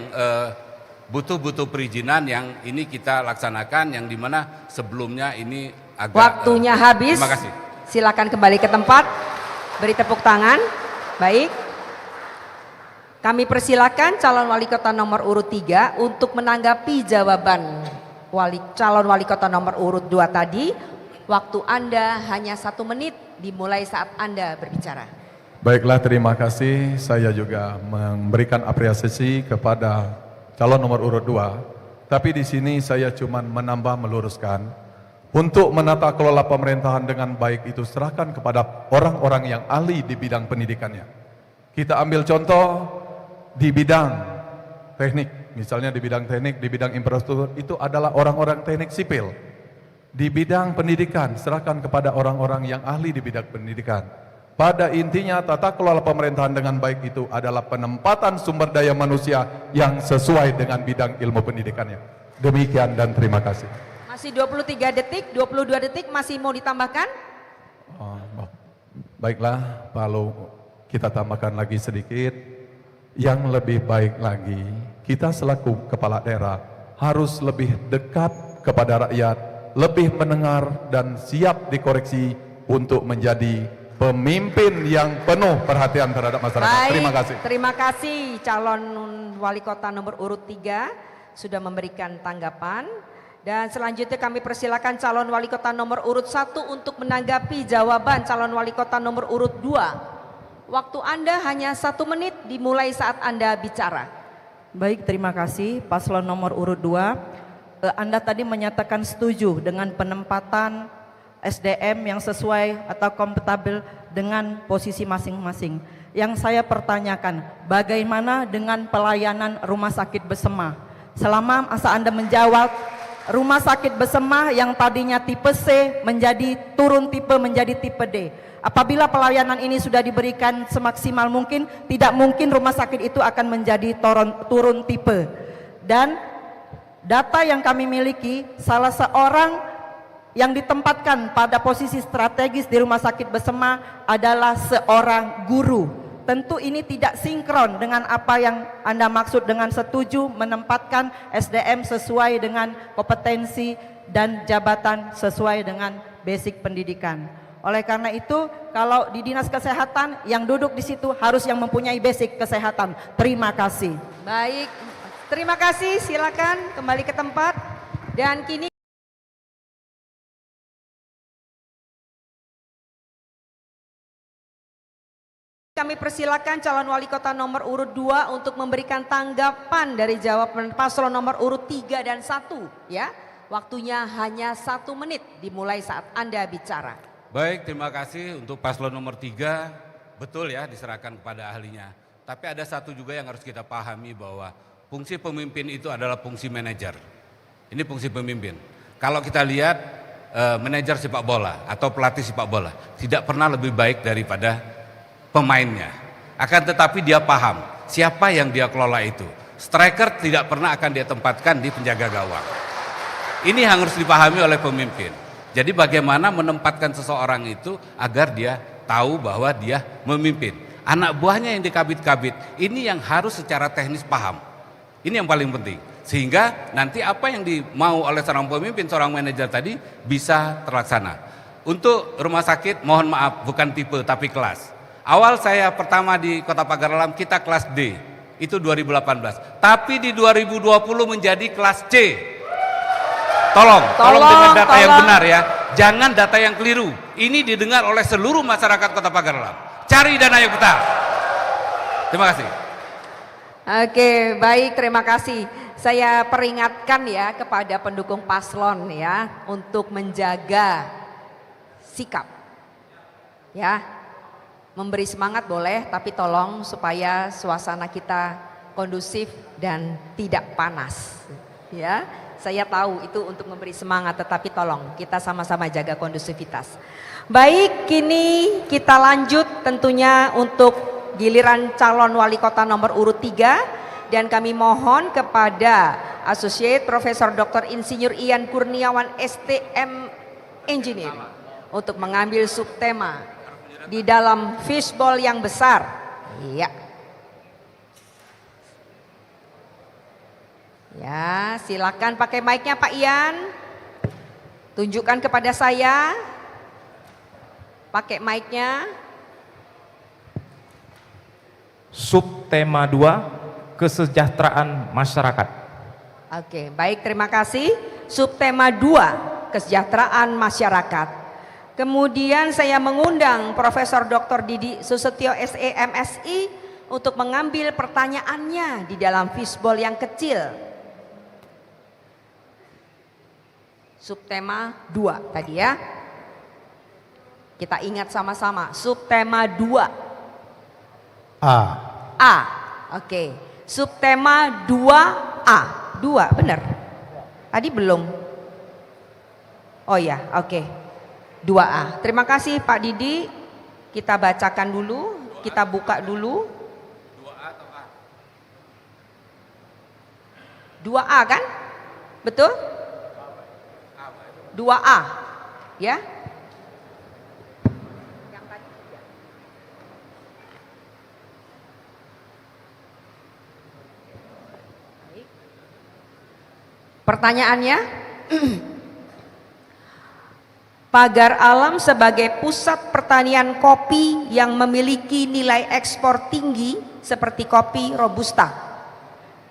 butuh perizinan yang ini kita laksanakan, yang dimana sebelumnya ini agak Waktunya habis. Terima kasih. Silakan kembali ke tempat. Beri tepuk tangan. Baik. Kami persilakan calon wali kota nomor urut 3 untuk menanggapi jawaban calon wali kota nomor urut 2 tadi. Waktu Anda hanya 1 menit dimulai saat Anda berbicara. Baiklah, terima kasih. Saya juga memberikan apresiasi kepada calon nomor urut 2. Tapi di sini saya cuma menambah meluruskan. Untuk menata kelola pemerintahan dengan baik itu serahkan kepada orang-orang yang ahli di bidang pendidikannya. Kita ambil contoh di bidang teknik, misalnya di bidang teknik, di bidang infrastruktur itu adalah orang-orang teknik sipil. Di bidang pendidikan serahkan kepada orang-orang yang ahli di bidang pendidikan. Pada intinya tata kelola pemerintahan dengan baik itu adalah penempatan sumber daya manusia yang sesuai dengan bidang ilmu pendidikannya. Demikian dan terima kasih. Masih 23 detik, 22 detik masih mau ditambahkan? Baiklah, kalau kita tambahkan lagi sedikit, yang lebih baik lagi, kita selaku kepala daerah harus lebih dekat kepada rakyat, lebih mendengar dan siap dikoreksi untuk menjadi pemimpin yang penuh perhatian terhadap masyarakat. Baik, terima kasih. Terima kasih calon wali kota nomor urut 3 sudah memberikan tanggapan. Dan selanjutnya kami persilakan calon wali kota nomor urut 1 untuk menanggapi jawaban calon wali kota nomor urut 2. Waktu Anda hanya 1 menit dimulai saat Anda bicara. Baik, terima kasih paslon nomor urut 2. Anda tadi menyatakan setuju dengan penempatan SDM yang sesuai atau kompatibel dengan posisi masing-masing. Yang saya pertanyakan, bagaimana dengan pelayanan rumah sakit Besema? Selama masa Anda menjawab, rumah sakit Besema yang tadinya tipe C menjadi turun tipe menjadi tipe D. Apabila pelayanan ini sudah diberikan semaksimal mungkin, tidak mungkin rumah sakit itu akan menjadi turun tipe. Dan data yang kami miliki, salah seorang yang ditempatkan pada posisi strategis di rumah sakit Besema adalah seorang guru. Tentu ini tidak sinkron dengan apa yang Anda maksud dengan setuju menempatkan SDM sesuai dengan kompetensi dan jabatan sesuai dengan basic pendidikan. Oleh karena itu, kalau di dinas kesehatan yang duduk di situ harus yang mempunyai basic kesehatan. Terima kasih. Baik, terima kasih. Silakan kembali ke tempat. Dan kini kami persilakan calon wali kota nomor urut 2 untuk memberikan tanggapan dari jawaban paslon nomor urut 3 dan 1 ya. Waktunya hanya 1 menit dimulai saat Anda bicara. Baik, terima kasih untuk paslon nomor 3. Betul ya, diserahkan kepada ahlinya. Tapi ada satu juga yang harus kita pahami, bahwa fungsi pemimpin itu adalah fungsi manajer. Ini fungsi pemimpin. Kalau kita lihat manajer sepak bola atau pelatih sepak bola tidak pernah lebih baik daripada pemainnya. Akan tetapi dia paham siapa yang dia kelola itu. Striker tidak pernah akan dia tempatkan di penjaga gawang. Ini yang harus dipahami oleh pemimpin. Jadi bagaimana menempatkan seseorang itu agar dia tahu bahwa dia memimpin. Anak buahnya yang dikabit-kabit, ini yang harus secara teknis paham. Ini yang paling penting. Sehingga nanti apa yang dimau oleh seorang pemimpin, seorang manajer tadi bisa terlaksana. Untuk rumah sakit, mohon maaf, bukan tipe tapi kelas. Awal saya pertama di Kota Pagar Alam, kita kelas D, itu 2018. Tapi di 2020 menjadi kelas C. Tolong dengan data yang benar ya. Jangan data yang keliru. Ini didengar oleh seluruh masyarakat Kota Pagar Alam. Cari dana yang benar. Terima kasih. Oke, baik, terima kasih. Saya peringatkan ya kepada pendukung paslon ya untuk menjaga sikap. Ya. Memberi semangat boleh, tapi tolong supaya suasana kita kondusif dan tidak panas. Ya. Saya tahu itu untuk memberi semangat, tetapi tolong kita sama-sama jaga kondusivitas. Baik, kini kita lanjut tentunya untuk giliran calon wali kota nomor urut 3 dan kami mohon kepada Associate Profesor Dr. Insinyur Ian Kurniawan STM Engineer untuk mengambil subtema di dalam fishbowl yang besar. Iya. Ya, silakan pakai mic-nya Pak Ian. Tunjukkan kepada saya. Pakai mic-nya. Subtema 2, kesejahteraan masyarakat. Oke, baik, terima kasih. Subtema 2, kesejahteraan masyarakat. Kemudian saya mengundang Profesor Dr. Didi Susetio SE MSI untuk mengambil pertanyaannya di dalam fishbowl yang kecil. Subtema 2 tadi ya. Kita ingat sama-sama. Subtema 2. A. Oke. Subtema 2A. 2 benar. Tadi belum. Oh ya, oke. 2A. Terima kasih Pak Didi. Kita bacakan dulu, kita buka dulu. 2A atau A? 2A kan? Betul? 2A, ya. Pertanyaannya, Pagar Alam sebagai pusat pertanian kopi yang memiliki nilai ekspor tinggi seperti kopi Robusta.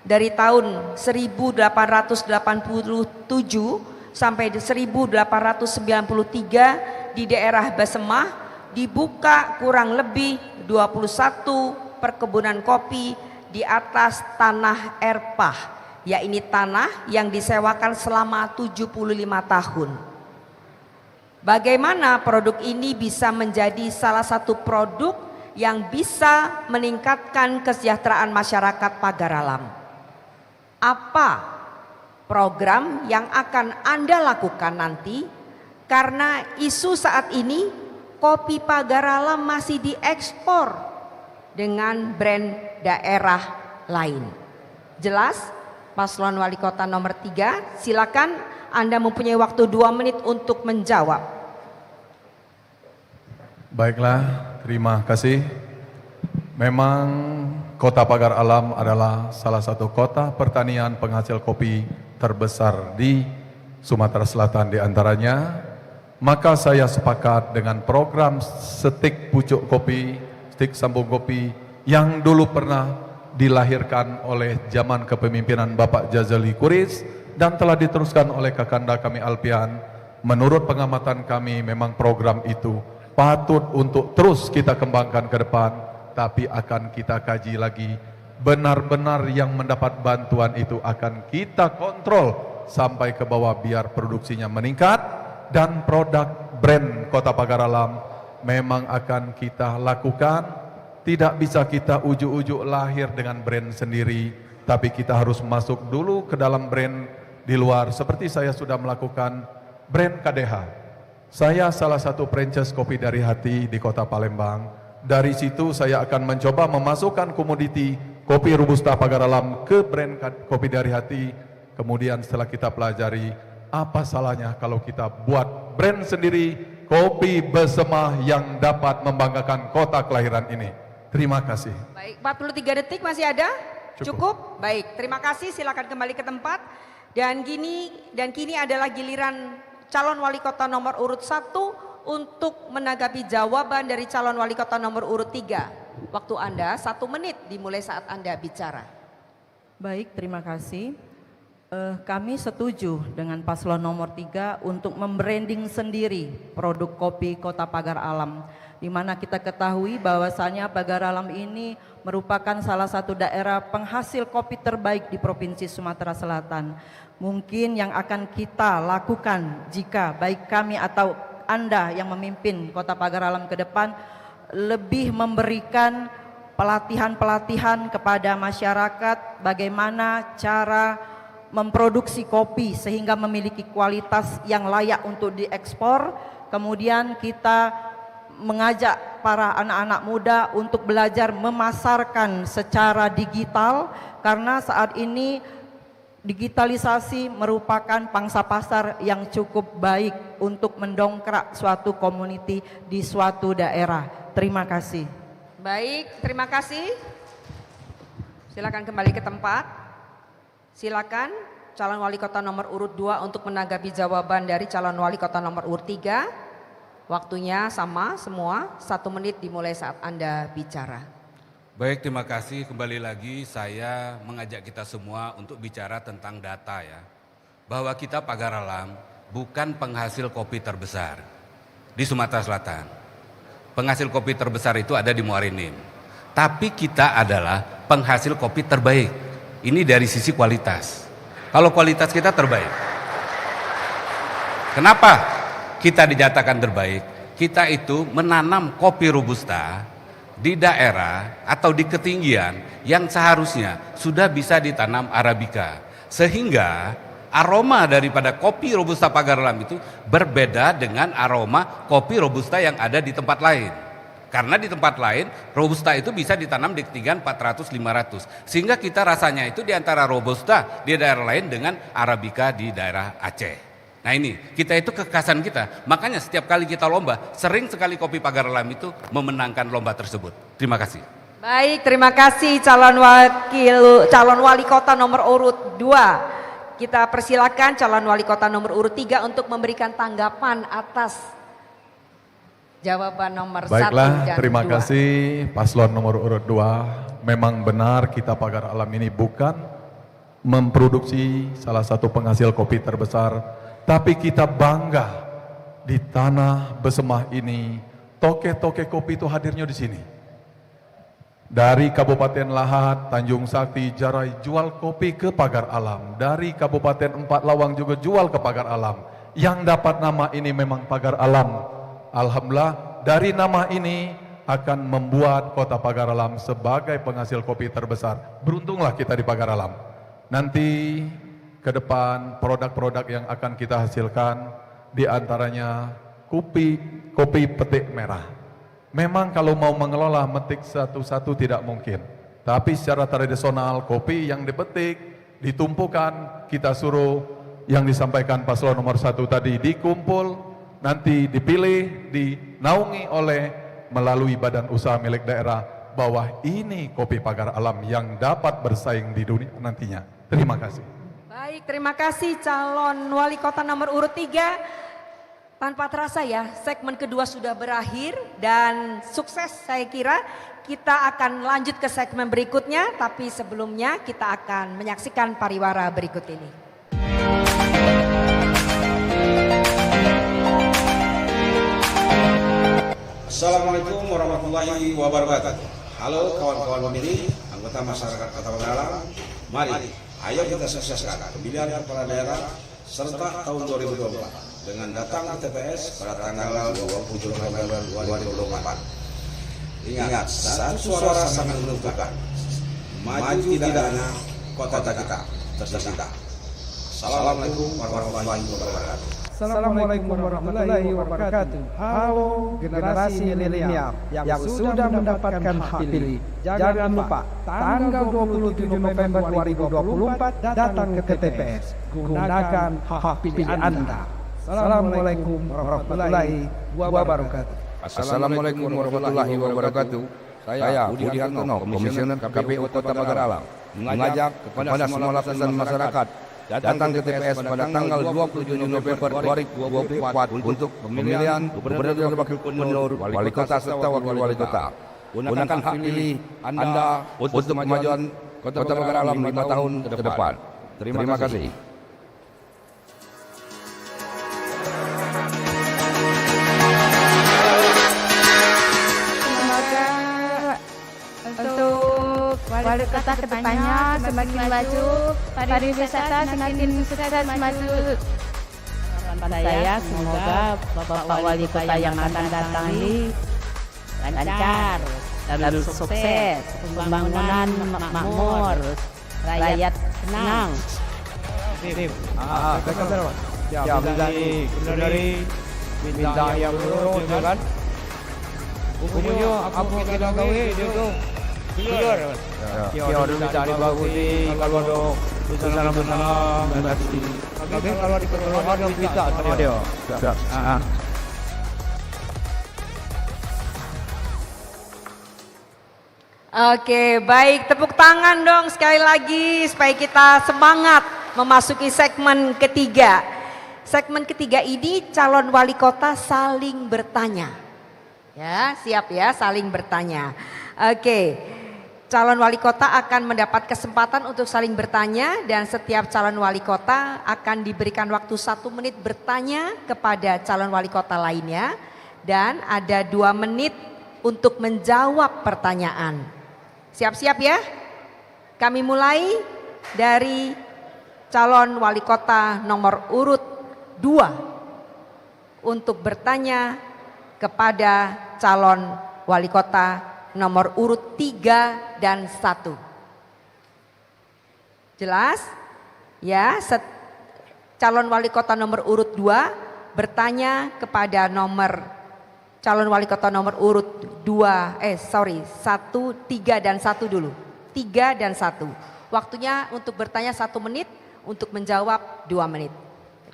Dari tahun 1887 sampai 1893 di daerah Basemah dibuka kurang lebih 21 perkebunan kopi di atas tanah Erpah, yaitu tanah yang disewakan selama 75 tahun. Bagaimana produk ini bisa menjadi salah satu produk yang bisa meningkatkan kesejahteraan masyarakat Pagar Alam? Apa program yang akan Anda lakukan nanti, karena isu saat ini kopi Pagar Alam masih diekspor dengan brand daerah lain. Jelas? Paslon Wali Kota nomor 3, silakan, Anda mempunyai waktu 2 menit untuk menjawab. Baiklah, terima kasih. Memang Kota Pagar Alam adalah salah satu kota pertanian penghasil kopi terbesar di Sumatera Selatan di antaranya. Maka saya sepakat dengan program stik pucuk kopi, stik sambung kopi yang dulu pernah dilahirkan oleh zaman kepemimpinan Bapak Jazali Kuris dan telah diteruskan oleh Kakanda kami Alpian. Menurut pengamatan kami memang program itu patut untuk terus kita kembangkan ke depan, tapi akan kita kaji lagi. Benar-benar yang mendapat bantuan itu akan kita kontrol sampai ke bawah biar produksinya meningkat, dan produk brand Kota Pagar Alam memang akan kita lakukan. Tidak bisa kita ujuk-ujuk lahir dengan brand sendiri, tapi kita harus masuk dulu ke dalam brand di luar. Seperti saya sudah melakukan brand KDH. Saya salah satu franchise kopi dari hati di Kota Palembang. Dari situ saya akan mencoba memasukkan komoditi kopi Robusta Pagar Alam ke brand kopi dari hati. Kemudian setelah kita pelajari, apa salahnya kalau kita buat brand sendiri, kopi Basemah yang dapat membanggakan kota kelahiran ini. Terima kasih. Baik, 43 detik masih ada? Cukup? Baik, terima kasih, silakan kembali ke tempat. Dan kini adalah giliran calon wali kota nomor urut 1 untuk menanggapi jawaban dari calon wali kota nomor urut 3. Waktu Anda 1 menit dimulai saat Anda bicara. Baik, terima kasih. Kami setuju dengan paslon nomor 3 untuk membranding sendiri produk kopi Kota Pagar Alam, di mana kita ketahui bahwasanya Pagar Alam ini merupakan salah satu daerah penghasil kopi terbaik di Provinsi Sumatera Selatan. Mungkin yang akan kita lakukan jika baik kami atau Anda yang memimpin Kota Pagar Alam ke depan lebih memberikan pelatihan-pelatihan kepada masyarakat bagaimana cara memproduksi kopi sehingga memiliki kualitas yang layak untuk diekspor. Kemudian kita mengajak para anak-anak muda untuk belajar memasarkan secara digital, karena saat ini digitalisasi merupakan pangsa pasar yang cukup baik untuk mendongkrak suatu community di suatu daerah. Terima kasih. Baik, terima kasih. Silakan kembali ke tempat. Silakan calon wali kota nomor urut 2 untuk menanggapi jawaban dari calon wali kota nomor urut 3. Waktunya sama semua, 1 menit dimulai saat Anda bicara. Baik, terima kasih. Kembali lagi saya mengajak kita semua untuk bicara tentang data ya. Bahwa kita Pagar Alam bukan penghasil kopi terbesar di Sumatera Selatan. Penghasil kopi terbesar itu ada di Muara Enim. Tapi kita adalah penghasil kopi terbaik. Ini dari sisi kualitas. Kalau kualitas kita terbaik. Kenapa kita dinyatakan terbaik? Kita itu menanam kopi robusta di daerah atau di ketinggian yang seharusnya sudah bisa ditanam arabica. Sehingga aroma daripada kopi robusta Pagar Alam itu berbeda dengan aroma kopi robusta yang ada di tempat lain. Karena di tempat lain robusta itu bisa ditanam di ketinggian 400-500. Sehingga kita rasanya itu di antara robusta di daerah lain dengan arabica di daerah Aceh. Nah ini, kita itu kekhasan kita. Makanya setiap kali kita lomba, sering sekali kopi Pagar Alam itu memenangkan lomba tersebut. Terima kasih. Baik, terima kasih calon wali kota nomor urut 2. Kita persilakan calon wali kota nomor urut 3 untuk memberikan tanggapan atas jawaban nomor 1 dan 2. Baiklah, terima kasih paslon nomor urut 2. Memang benar kita Pagar Alam ini bukan memproduksi salah satu penghasil kopi terbesar, tapi kita bangga di tanah Besemah ini, toke-toke kopi itu hadirnya di sini. Dari Kabupaten Lahat, Tanjung Sakti, Jarai jual kopi ke Pagar Alam. Dari Kabupaten Empat Lawang juga jual ke Pagar Alam. Yang dapat nama ini memang Pagar Alam. Alhamdulillah, dari nama ini akan membuat Kota Pagar Alam sebagai penghasil kopi terbesar. Beruntunglah kita di Pagar Alam. Nanti ke depan produk-produk yang akan kita hasilkan diantaranya kopi petik merah. Memang kalau mau mengelola metik satu-satu tidak mungkin. Tapi secara tradisional kopi yang dipetik, ditumpukan, kita suruh yang disampaikan paslon nomor 1 tadi dikumpul, nanti dipilih, dinaungi oleh melalui badan usaha milik daerah bahwa ini kopi Pagar Alam yang dapat bersaing di dunia nantinya. Terima kasih. Baik, terima kasih calon wali kota nomor urut 3. Tanpa terasa ya, segmen kedua sudah berakhir dan sukses saya kira. Kita akan lanjut ke segmen berikutnya, tapi sebelumnya kita akan menyaksikan pariwara berikut ini. Assalamualaikum warahmatullahi wabarakatuh. Halo kawan-kawan pemilih, anggota masyarakat Kota Pagar Alam. Mari, ayo kita sukseskan pemilihan kepala daerah serta tahun 2024 dengan datang ke TPS pada tanggal 27 November 2024. Ingat, satu suara sangat menentukan. Maju tidaknya kota kita tercipta. Assalamualaikum warahmatullahi wabarakatuh. Assalamualaikum warahmatullahi wabarakatuh. Halo generasi milenial yang sudah mendapatkan hak pilih. Jangan lupa tanggal 27 November 2024 datang ke TPS. Gunakan hak pilih Anda. Assalamualaikum warahmatullahi wabarakatuh. Assalamualaikum warahmatullahi wabarakatuh. Saya Budi Hartono, Komisioner KPU Kota Pagar Alam, mengajak kepada semua lapisan masyarakat datang ke TPS pada tanggal 27 November 2024 untuk pemilihan gubernur dan wakil gubernur, wali kota serta wakil wali kota. Gunakan hak pilih Anda untuk kemajuan Kota Pagar Alam 5 tahun ke depan. Terima kasih. Semoga untuk wali kota kedepannya semakin maju, pariwisata semakin sukses maju. Saya semoga Bapak Wali Kota yang akan datang ini lancar dan sukses, pembangunan makmur, rakyat senang. Ya, dari bintang yang menurun, kan? Bukunya apa kita gawe dia tu? Biar. Ya, dulu cari bagus ni kalau ada bersama-sama berarti. Tapi kalau di keseluruhan yang kita sama dia. Oke, baik, tepuk tangan dong sekali lagi supaya kita semangat memasuki segmen ketiga. Segmen ketiga ini calon wali kota saling bertanya. Ya, siap ya, saling bertanya. Oke, calon wali kota akan mendapat kesempatan untuk saling bertanya dan setiap calon wali kota akan diberikan waktu 1 menit bertanya kepada calon wali kota lainnya dan ada 2 menit untuk menjawab pertanyaan. Siap-siap ya? Kami mulai dari calon wali kota nomor urut 2 untuk bertanya kepada calon wali kota nomor urut 3 dan 1. Jelas? Ya, calon wali kota nomor urut 2 bertanya kepada calon wali kota nomor urut 1, 3 dan 1 dulu. 3 dan 1. Waktunya untuk bertanya 1 menit, untuk menjawab 2 menit.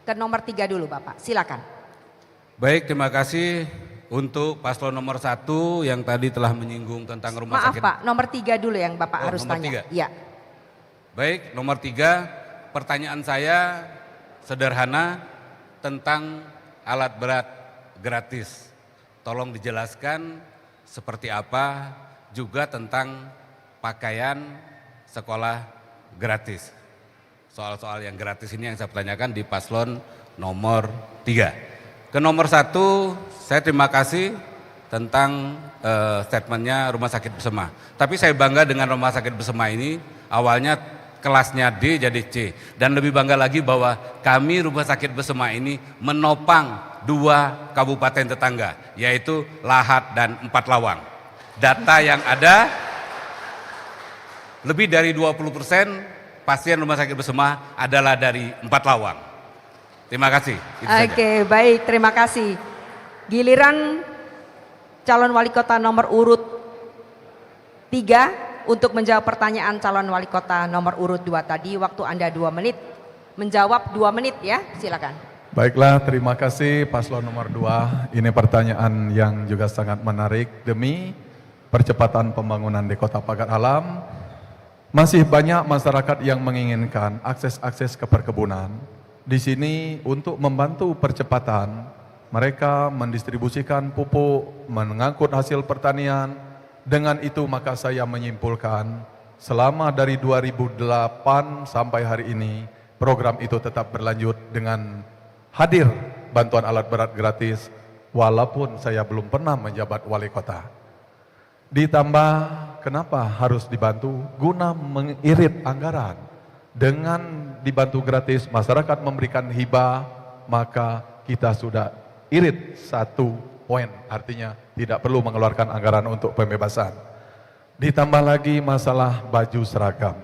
Ke nomor 3 dulu Bapak, silakan. Baik, terima kasih untuk paslon nomor 1 yang tadi telah menyinggung tentang rumah sakit. Maaf Pak, nomor 3 dulu yang Bapak harus nomor tanya. 3. Iya. Baik, nomor 3, pertanyaan saya sederhana tentang alat berat gratis. Tolong dijelaskan seperti apa, juga tentang pakaian sekolah gratis. Soal-soal yang gratis ini yang saya pertanyakan di paslon nomor 3. Ke nomor 1, saya terima kasih tentang statementnya Rumah Sakit Bersama. Tapi saya bangga dengan Rumah Sakit Bersama ini, awalnya kelasnya D jadi C. Dan lebih bangga lagi bahwa kami Rumah Sakit Bersama ini menopang 2 kabupaten tetangga, yaitu Lahat dan 4 Lawang. Data yang ada, lebih dari 20% pasien Rumah Sakit Bersama adalah dari 4 Lawang. Terima kasih. Oke, baik, terima kasih. Giliran calon wali kota nomor urut 3 untuk menjawab pertanyaan calon wali kota nomor urut 2 tadi. Waktu Anda 2 menit, menjawab 2 menit ya, silakan. Baiklah, terima kasih paslon nomor 2. Ini pertanyaan yang juga sangat menarik. Demi percepatan pembangunan di Kota Pagar Alam, masih banyak masyarakat yang menginginkan akses ke perkebunan. Di sini untuk membantu percepatan, mereka mendistribusikan pupuk, mengangkut hasil pertanian. Dengan itu maka saya menyimpulkan, selama dari 2008 sampai hari ini, program itu tetap berlanjut dengan hadir bantuan alat berat gratis, walaupun saya belum pernah menjabat wali kota. Ditambah, kenapa harus dibantu? Guna mengirit anggaran. Dengan dibantu gratis, masyarakat memberikan hibah, maka kita sudah irit 1 poin. Artinya tidak perlu mengeluarkan anggaran untuk pembebasan. Ditambah lagi masalah baju seragam.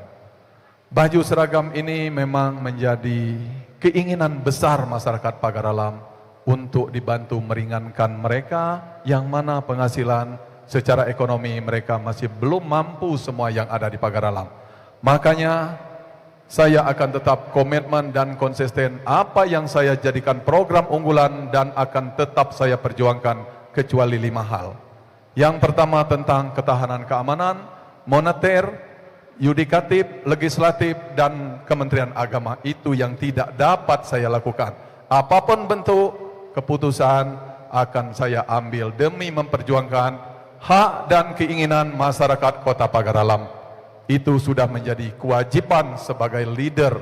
Baju seragam ini memang menjadi keinginan besar masyarakat Pagar Alam untuk dibantu meringankan mereka yang mana penghasilan secara ekonomi mereka masih belum mampu semua yang ada di Pagar Alam. Makanya saya akan tetap komitmen dan konsisten apa yang saya jadikan program unggulan dan akan tetap saya perjuangkan kecuali 5 hal. Yang pertama tentang ketahanan keamanan, moneter, yudikatif, legislatif, dan Kementerian Agama. Itu yang tidak dapat saya lakukan. Apapun bentuk keputusan akan saya ambil demi memperjuangkan hak dan keinginan masyarakat Kota Pagar Alam. Itu sudah menjadi kewajiban sebagai leader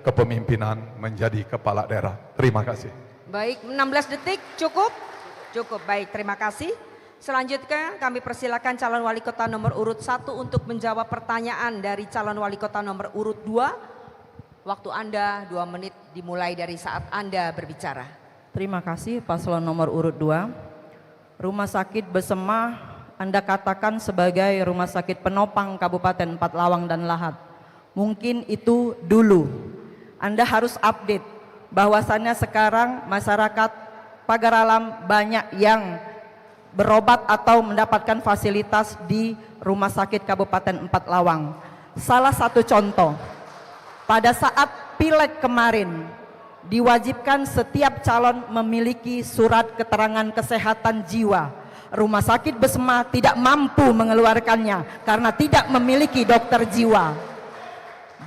kepemimpinan menjadi kepala daerah. Terima kasih. Baik, 16 detik cukup? Cukup, baik, terima kasih. Selanjutnya kami persilakan calon wali kota nomor urut 1 untuk menjawab pertanyaan dari calon wali kota nomor urut 2. Waktu Anda 2 menit dimulai dari saat Anda berbicara. Terima kasih paslon nomor urut 2. Rumah sakit Besema Anda katakan sebagai rumah sakit penopang Kabupaten 4 Lawang dan Lahat. Mungkin itu dulu. Anda harus update bahwasannya sekarang masyarakat Pagar Alam banyak yang berobat atau mendapatkan fasilitas di Rumah Sakit Kabupaten 4 Lawang. Salah satu contoh, pada saat pileg kemarin diwajibkan setiap calon memiliki surat keterangan kesehatan jiwa. Rumah Sakit Besema tidak mampu mengeluarkannya karena tidak memiliki dokter jiwa.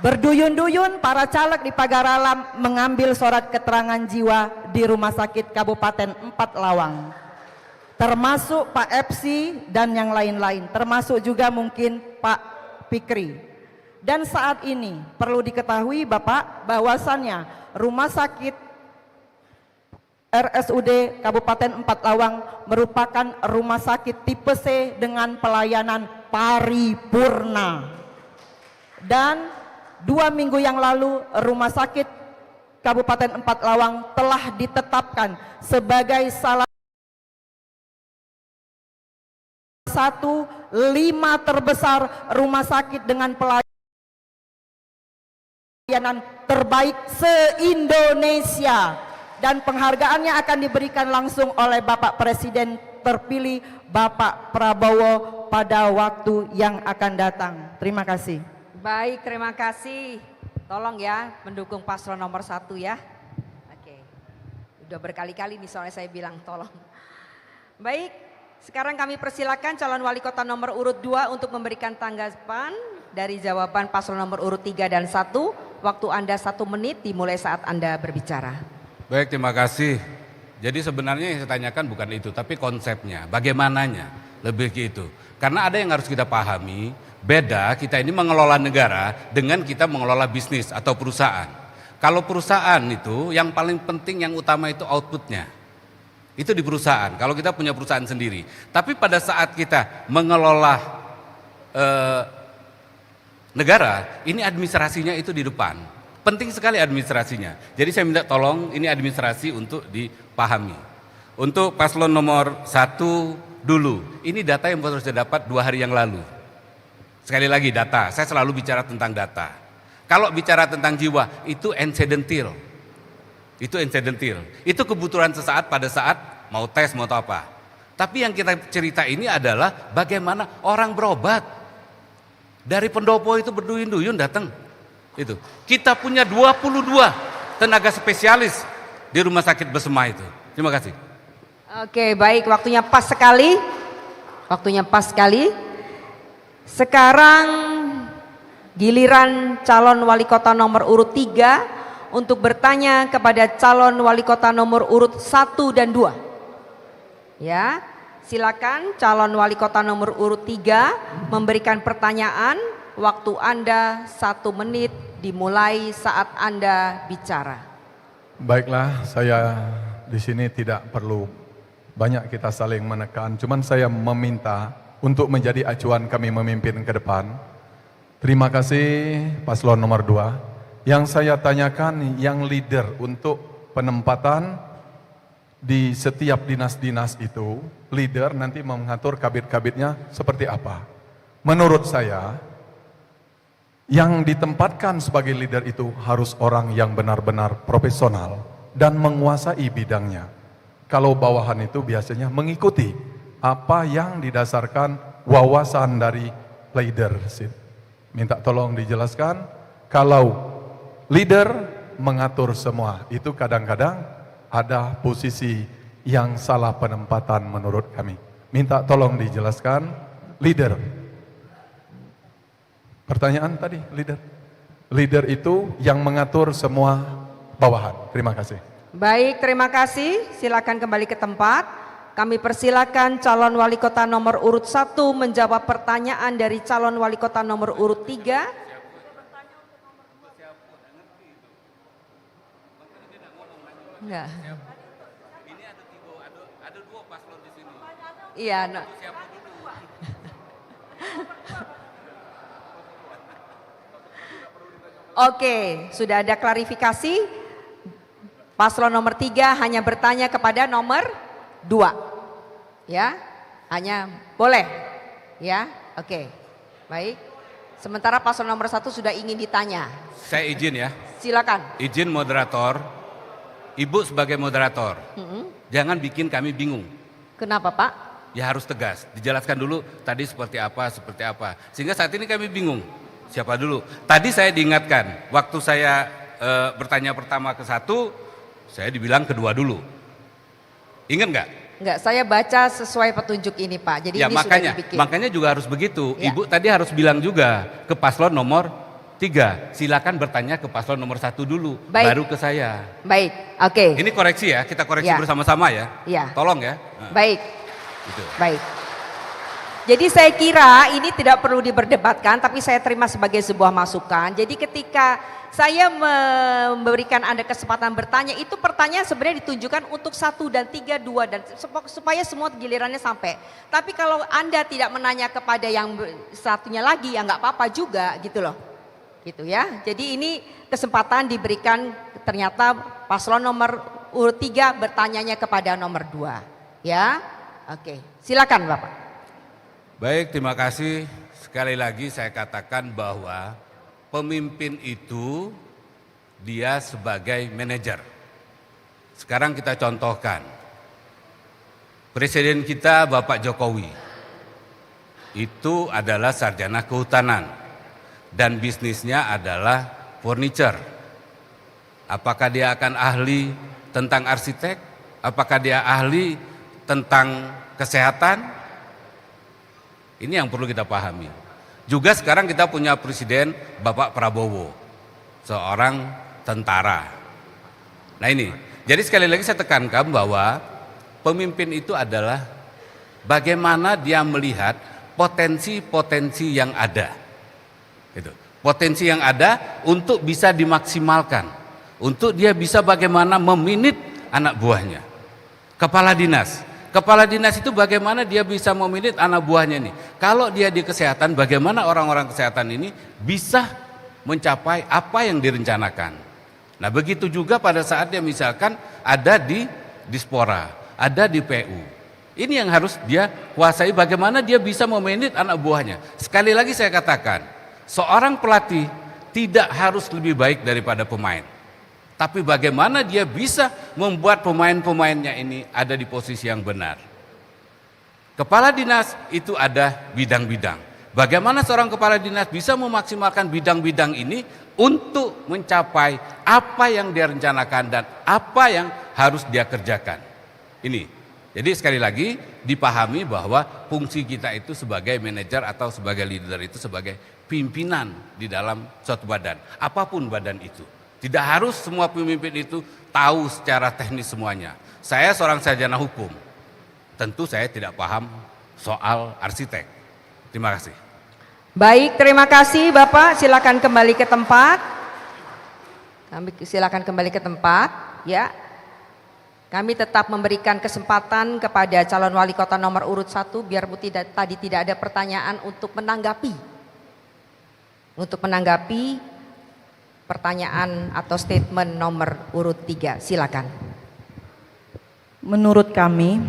Berduyun-duyun para caleg di Pagar Alam mengambil surat keterangan jiwa di Rumah Sakit Kabupaten 4 Lawang. Termasuk Pak Epsi dan yang lain-lain, termasuk juga mungkin Pak Fikri. Dan saat ini perlu diketahui Bapak bahwasannya Rumah Sakit RSUD Kabupaten 4 Lawang merupakan rumah sakit tipe C dengan pelayanan paripurna. Dan 2 minggu yang lalu Rumah Sakit Kabupaten 4 Lawang telah ditetapkan sebagai salah satu 5 terbesar rumah sakit dengan pelayanan terbaik se-Indonesia, dan penghargaannya akan diberikan langsung oleh Bapak Presiden terpilih Bapak Prabowo pada waktu yang akan datang. Terima kasih. Baik, terima kasih. Tolong ya mendukung paslon nomor 1 ya. Oke. Udah berkali-kali nih soalnya saya bilang tolong. Baik, sekarang kami persilakan calon wali kota nomor urut 2 untuk memberikan tanggapan dari jawaban paslon nomor urut 3 dan 1. Waktu Anda 1 menit dimulai saat Anda berbicara. Baik, terima kasih. Jadi sebenarnya yang saya tanyakan bukan itu, tapi konsepnya, bagaimananya, lebih ke itu. Karena ada yang harus kita pahami. Beda kita ini mengelola negara dengan kita mengelola bisnis atau perusahaan. Kalau perusahaan itu yang paling penting, yang utama itu outputnya. Itu di perusahaan, kalau kita punya perusahaan sendiri. Tapi pada saat kita mengelola negara, ini administrasinya itu di depan. Penting sekali administrasinya. Jadi saya minta tolong ini administrasi untuk dipahami. Untuk paslon nomor 1 dulu, ini data yang baru saya dapat 2 hari yang lalu. Sekali lagi data, saya selalu bicara tentang data. Kalau bicara tentang jiwa, itu incidental. Itu incidental. Itu kebutuhan sesaat pada saat mau tes, mau apa. Tapi yang kita cerita ini adalah bagaimana orang berobat. Dari pendopo itu berduyun-duyun datang. Itu. Kita punya 22 tenaga spesialis di Rumah Sakit Besema itu. Terima kasih. Oke, baik, waktunya pas sekali. Waktunya pas sekali. Sekarang giliran calon wali kota nomor urut 3 untuk bertanya kepada calon wali kota nomor urut 1 dan 2. Ya, silakan calon wali kota nomor urut 3 memberikan pertanyaan. Waktu Anda 1 menit dimulai saat Anda bicara. Baiklah, saya di sini tidak perlu banyak kita saling menekan, cuman saya meminta untuk menjadi acuan kami memimpin ke depan. Terima kasih paslon nomor 2. Yang saya tanyakan yang leader untuk penempatan di setiap dinas-dinas itu, leader nanti mengatur kabit-kabitnya seperti apa. Menurut saya, yang ditempatkan sebagai leader itu harus orang yang benar-benar profesional dan menguasai bidangnya. Kalau bawahan itu biasanya mengikuti apa yang didasarkan wawasan dari leadership. Minta tolong dijelaskan, kalau leader mengatur semua, itu kadang-kadang ada posisi yang salah penempatan menurut kami. Minta tolong dijelaskan, leader. Pertanyaan tadi, leader. Leader itu yang mengatur semua bawahan. Terima kasih. Baik, terima kasih. Silakan kembali ke tempat. Kami persilakan calon wali kota nomor urut 1 menjawab pertanyaan dari calon wali kota nomor urut 3. Enggak. Ini ada dua paslon di sini. Iya. Oke, sudah ada klarifikasi. Paslon nomor 3 hanya bertanya kepada nomor 2. Ya, hanya boleh. Ya, oke. Baik. Sementara paslon nomor 1 sudah ingin ditanya. Saya izin ya. Silakan. Izin moderator. Ibu sebagai moderator. Jangan bikin kami bingung. Kenapa, Pak? Ya harus tegas. Dijelaskan dulu tadi seperti apa. Sehingga saat ini kami bingung. Siapa dulu? Tadi saya diingatkan. Waktu saya bertanya pertama ke 1, saya dibilang kedua dulu. Ingat nggak? Enggak, saya baca sesuai petunjuk ini, Pak. Jadi Ya ini makanya, sudah dibikin. makanya juga harus begitu. Ya. Ibu tadi harus bilang juga ke paslon nomor 3. Silakan bertanya ke paslon nomor 1 dulu, Baik. baru ke saya. Baik, oke. Ini koreksi ya, kita koreksi Ya. bersama-sama ya. Ya. Tolong ya. Baik, Gitu. baik. Jadi saya kira ini tidak perlu diperdebatkan, tapi saya terima sebagai sebuah masukan. Jadi ketika saya memberikan Anda kesempatan bertanya, itu pertanyaan sebenarnya ditunjukkan untuk 1 dan 3, 2 dan supaya semua gilirannya sampai. Tapi kalau Anda tidak menanya kepada yang satunya lagi, ya nggak apa-apa juga gitu loh. Gitu ya. Jadi ini kesempatan diberikan, ternyata paslon nomor urut 3 bertanyanya kepada nomor 2. Ya. Oke. Silakan Bapak. Baik, terima kasih. Sekali lagi saya katakan bahwa pemimpin itu dia sebagai manajer. Sekarang kita contohkan. Presiden kita Bapak Jokowi itu adalah sarjana kehutanan dan bisnisnya adalah furniture. Apakah dia akan ahli tentang arsitek? Apakah dia ahli tentang kesehatan? Ini yang perlu kita pahami. Juga sekarang kita punya presiden Bapak Prabowo, seorang tentara. Nah ini, jadi sekali lagi saya tekankan bahwa pemimpin itu adalah bagaimana dia melihat potensi-potensi yang ada. Gitu. Potensi yang ada untuk bisa dimaksimalkan, untuk dia bisa bagaimana meminit anak buahnya. Kepala dinas itu bagaimana dia bisa meminit anak buahnya nih. Kalau dia di kesehatan, bagaimana orang-orang kesehatan ini bisa mencapai apa yang direncanakan. Nah begitu juga pada saat dia misalkan ada di Dispora, ada di PU. Ini yang harus dia kuasai, bagaimana dia bisa meminit anak buahnya. Sekali lagi saya katakan, seorang pelatih tidak harus lebih baik daripada pemain. Tapi bagaimana dia bisa membuat pemain-pemainnya ini ada di posisi yang benar. Kepala dinas itu ada bidang-bidang. Bagaimana seorang kepala dinas bisa memaksimalkan bidang-bidang ini untuk mencapai apa yang dia rencanakan dan apa yang harus dia kerjakan. Ini. Jadi sekali lagi dipahami bahwa fungsi kita itu sebagai manajer atau sebagai leader itu sebagai pimpinan di dalam suatu badan. Apapun badan itu. Tidak harus semua pemimpin itu tahu secara teknis semuanya. Saya seorang sarjana hukum. Tentu saya tidak paham soal arsitek. Terima kasih. Baik, terima kasih Bapak. Silakan kembali ke tempat. Silakan kembali ke tempat. Ya. Kami tetap memberikan kesempatan kepada calon wali kota nomor urut 1 biar tadi tidak ada pertanyaan untuk menanggapi. Untuk menanggapi pertanyaan atau statement nomor urut 3, silakan. Menurut kami,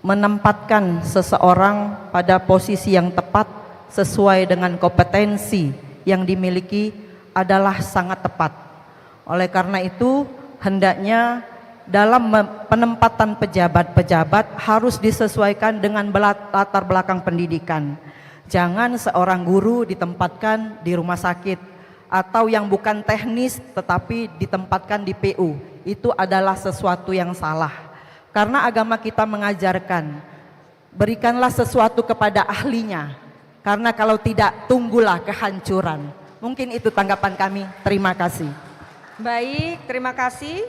menempatkan seseorang pada posisi yang tepat sesuai dengan kompetensi yang dimiliki adalah sangat tepat. Oleh karena itu, hendaknya dalam penempatan pejabat-pejabat harus disesuaikan dengan latar belakang pendidikan. Jangan seorang guru ditempatkan di rumah sakit, atau yang bukan teknis tetapi ditempatkan di PU. Itu adalah sesuatu yang salah. Karena agama kita mengajarkan, berikanlah sesuatu kepada ahlinya. Karena kalau tidak, tunggulah kehancuran. Mungkin itu tanggapan kami. Terima kasih. Baik, terima kasih.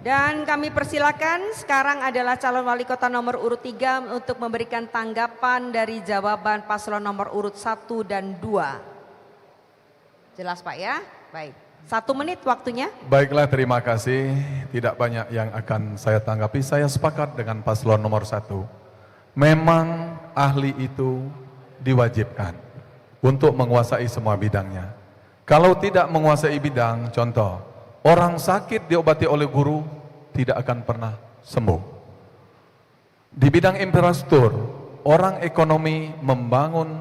Dan kami persilakan sekarang adalah calon wali kota nomor urut 3 untuk memberikan tanggapan dari jawaban paslon nomor urut 1 dan 2. Jelas Pak ya? Baik, 1 menit waktunya. Baiklah, terima kasih. Tidak banyak yang akan saya tanggapi. Saya sepakat dengan paslon nomor 1. Memang ahli itu diwajibkan untuk menguasai semua bidangnya. Kalau tidak menguasai bidang, contoh, orang sakit diobati oleh guru tidak akan pernah sembuh. Di bidang infrastruktur, orang ekonomi membangun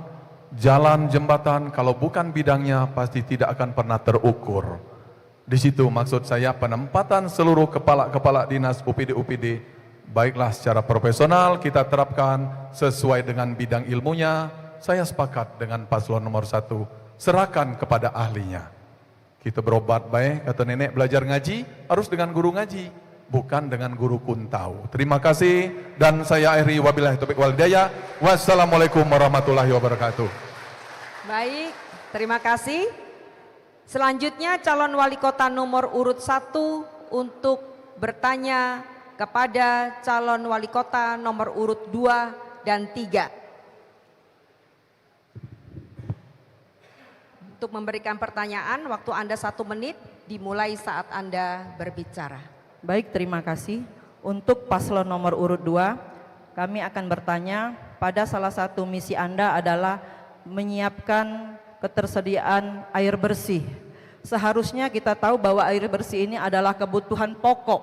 jalan, jembatan, kalau bukan bidangnya pasti tidak akan pernah terukur. Di situ maksud saya penempatan seluruh kepala-kepala dinas UPD-UPD, baiklah secara profesional kita terapkan sesuai dengan bidang ilmunya. Saya sepakat dengan paslon nomor 1, serahkan kepada ahlinya. Kita berobat baik, kata nenek belajar ngaji, harus dengan guru ngaji, bukan dengan guru kuntau. Terima kasih dan saya akhiri wabillahi taufiq wal hidayah. Wassalamualaikum warahmatullahi wabarakatuh. Baik, terima kasih. Selanjutnya calon wali kota nomor urut 1 untuk bertanya kepada calon wali kota nomor urut 2 dan 3. Untuk memberikan pertanyaan, waktu Anda 1 menit dimulai saat Anda berbicara. Baik, terima kasih. Untuk paslon nomor urut 2, kami akan bertanya, pada salah satu misi Anda adalah menyiapkan ketersediaan air bersih. Seharusnya kita tahu bahwa air bersih ini adalah kebutuhan pokok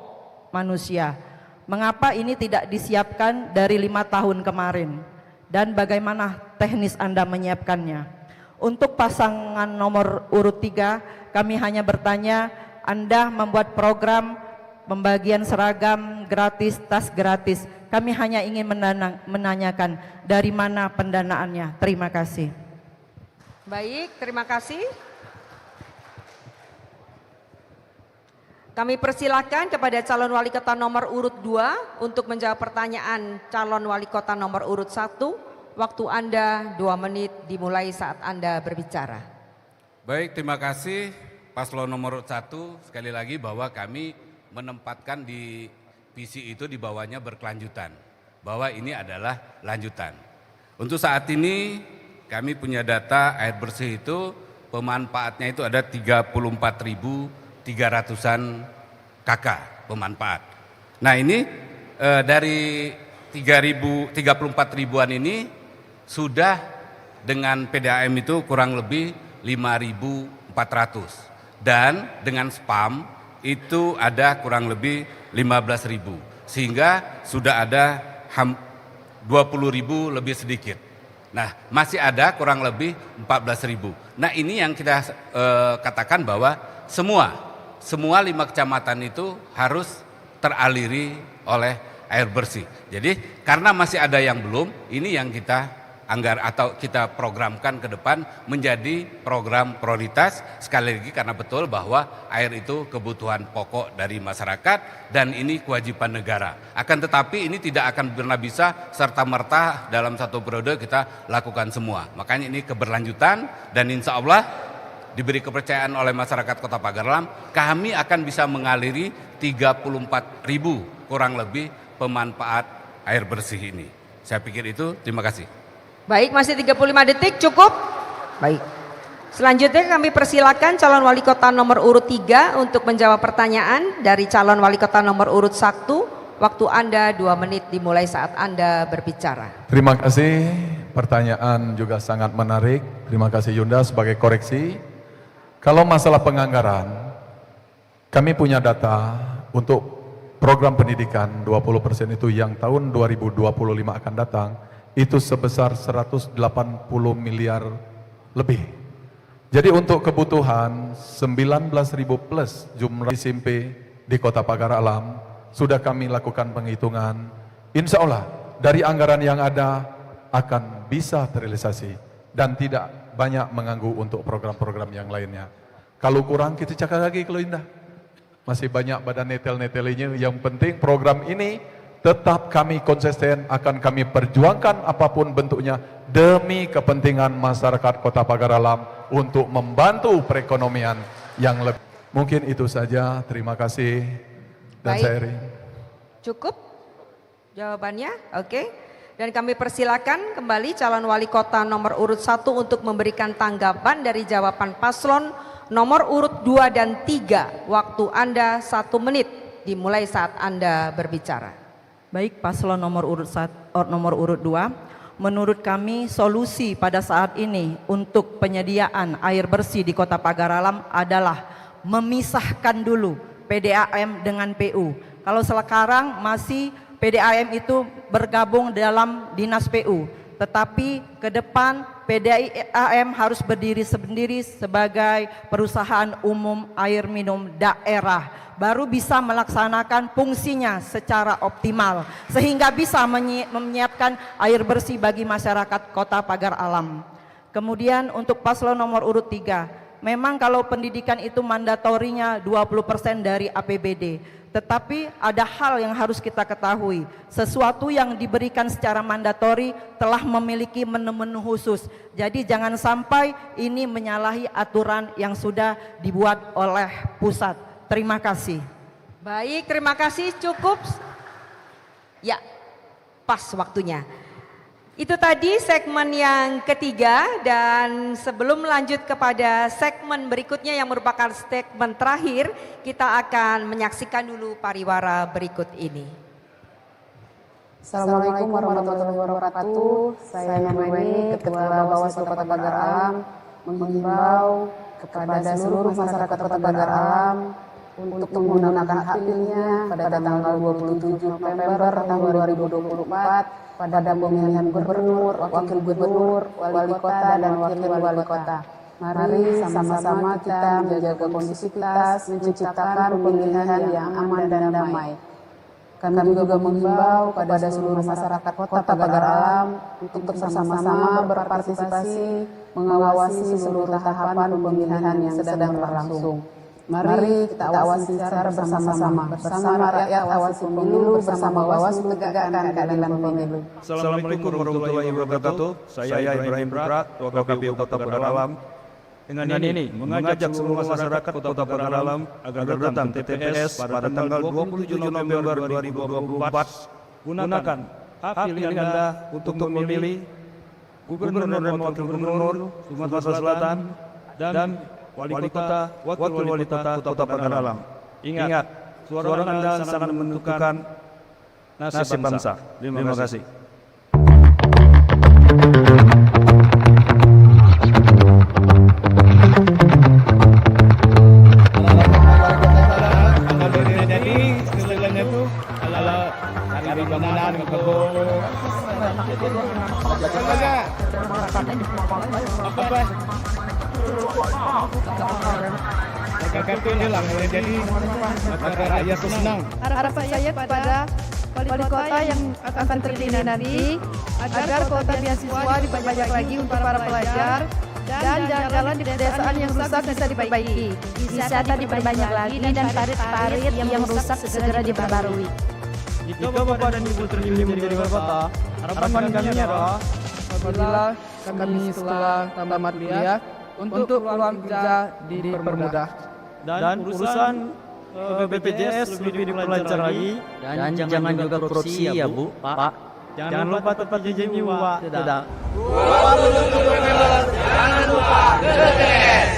manusia. Mengapa ini tidak disiapkan dari 5 tahun kemarin? Dan bagaimana teknis Anda menyiapkannya? Untuk pasangan nomor urut 3, kami hanya bertanya, Anda membuat program pembagian seragam gratis, tas gratis. Kami hanya ingin menanyakan dari mana pendanaannya. Terima kasih. Baik, terima kasih. Kami persilakan kepada calon wali kota nomor urut 2 untuk menjawab pertanyaan calon wali kota nomor urut 1. Waktu Anda 2 menit dimulai saat Anda berbicara. Baik, terima kasih paslon nomor 1. Sekali lagi bahwa kami menempatkan di visi itu di bawahnya berkelanjutan, bahwa ini adalah lanjutan. Untuk saat ini kami punya data air bersih itu pemanfaatnya itu ada 34.300-an KK pemanfaat. Nah ini dari 34 ribuan ini sudah dengan PDAM itu kurang lebih 5.400 dan dengan spam itu ada kurang lebih 15.000, sehingga sudah ada 20.000 lebih sedikit. Nah masih ada kurang lebih 14.000. Nah ini yang kita katakan bahwa semua 5 kecamatan itu harus teraliri oleh air bersih. Jadi karena masih ada yang belum, ini yang kita kita programkan ke depan menjadi program prioritas, sekali lagi karena betul bahwa air itu kebutuhan pokok dari masyarakat dan ini kewajiban negara. Akan tetapi ini tidak akan pernah bisa serta-merta dalam satu periode kita lakukan semua. Makanya ini keberlanjutan dan insya Allah diberi kepercayaan oleh masyarakat Kota Pagar Alam, kami akan bisa mengaliri 34.000 kurang lebih pemanfaat air bersih ini. Saya pikir itu, terima kasih. Baik, masih 35 detik, cukup? Baik. Selanjutnya kami persilakan calon wali kota nomor urut 3 untuk menjawab pertanyaan dari calon wali kota nomor urut 1. Waktu Anda 2 menit dimulai saat Anda berbicara. Terima kasih, pertanyaan juga sangat menarik. Terima kasih Yunda sebagai koreksi. Kalau masalah penganggaran, kami punya data untuk program pendidikan 20% itu yang tahun 2025 akan datang, itu sebesar 180 miliar lebih. Jadi untuk kebutuhan 19.000 plus jumlah SMP di Kota Pagar Alam, sudah kami lakukan penghitungan. Insya Allah dari anggaran yang ada akan bisa terrealisasi dan tidak banyak mengganggu untuk program-program yang lainnya. Kalau kurang kita cakap lagi kalau indah. Masih banyak badan netel-netelnya. Yang penting program ini tetap kami konsisten, akan kami perjuangkan apapun bentuknya demi kepentingan masyarakat Kota Pagar Alam untuk membantu perekonomian yang lebih. Mungkin itu saja, terima kasih. Dan saya Eri. Cukup jawabannya? Oke. Dan kami persilakan kembali calon wali kota nomor urut 1 untuk memberikan tanggapan dari jawaban paslon nomor urut 2 dan 3. Waktu Anda 1 menit dimulai saat Anda berbicara. Baik, paslon nomor urut 2, menurut kami solusi pada saat ini untuk penyediaan air bersih di Kota Pagar Alam adalah memisahkan dulu PDAM dengan PU. Kalau sekarang masih PDAM itu bergabung dalam Dinas PU, tetapi ke depan PDAM harus berdiri sendiri sebagai perusahaan umum air minum daerah, baru bisa melaksanakan fungsinya secara optimal sehingga bisa menyiapkan air bersih bagi masyarakat Kota Pagar Alam. Kemudian untuk paslon nomor urut 3, memang kalau pendidikan itu mandatorinya 20% dari APBD, tetapi ada hal yang harus kita ketahui, sesuatu yang diberikan secara mandatori telah memiliki menu-menu khusus. Jadi jangan sampai ini menyalahi aturan yang sudah dibuat oleh pusat. Terima kasih. Baik, terima kasih, cukup. Ya, pas waktunya. Itu tadi segmen yang ketiga, dan sebelum lanjut kepada segmen berikutnya yang merupakan segmen terakhir, kita akan menyaksikan dulu pariwara berikut ini. Assalamualaikum warahmatullahi wabarakatuh. Saya Nurweni, Ketua Bawaslu Kota Pagar Alam, menghimbau kepada seluruh masyarakat Kota Pagar Alam untuk menggunakan hak pilihnya pada tanggal 27 November tahun 2024 pada pemilihan gubernur, wakil gubernur, wali kota, dan wakil wali kota. Mari sama-sama kita menjaga kondisivitas, menciptakan pemilihan yang aman dan damai. Kami juga menghimbau kepada seluruh masyarakat Kota Pagar Alam untuk bersama-sama berpartisipasi mengawasi seluruh tahapan pemilihan yang sedang berlangsung. Mari kita awasi secara bersama-sama, bersama rakyat awasi pemilu, bersama Bawaslu tegakkan keadilan pemilu. Assalamualaikum warahmatullahi wabarakatuh. Saya Ibrahim Putra, Ketua KPU Kota Pagar Alam. Dengan ini mengajak seluruh masyarakat Kota Pagar Alam agar datang TPS pada tanggal 27 November 2024. Gunakan hak pilih Anda untuk memilih gubernur dan wakil gubernur Sumatera Selatan dan wali kota, wakil wali kota Kota Pagar Alam. Ingat, suara Anda sangat menentukan nasib bangsa. Terima kasih. Jadi istilahnya itu adalah hari bangunan KKP hilang, jadi masyarakat rakyat senang. Harapan saya kepada wali kota yang akan terpilih nanti agar kota beasiswa diperbanyak lagi untuk para pelajar dan jalan-jalan di pedesaan yang rusak bisa diperbaiki. Wisata diperbanyak lagi dan parit-parit yang rusak segera diperbarui. Jika Bapak dan Ibu terpilih menjadi wali kota, harapan kami adalah apabila kami setelah tamat kuliah untuk peluang kerja dipermudah dan urusan BPJS lebih diperlancar lagi, dan jangan juga korupsi ya Bu, Pak. Jangan lupa tetap janji Pak. Tidak. 27 November, jangan lupa ke TPS.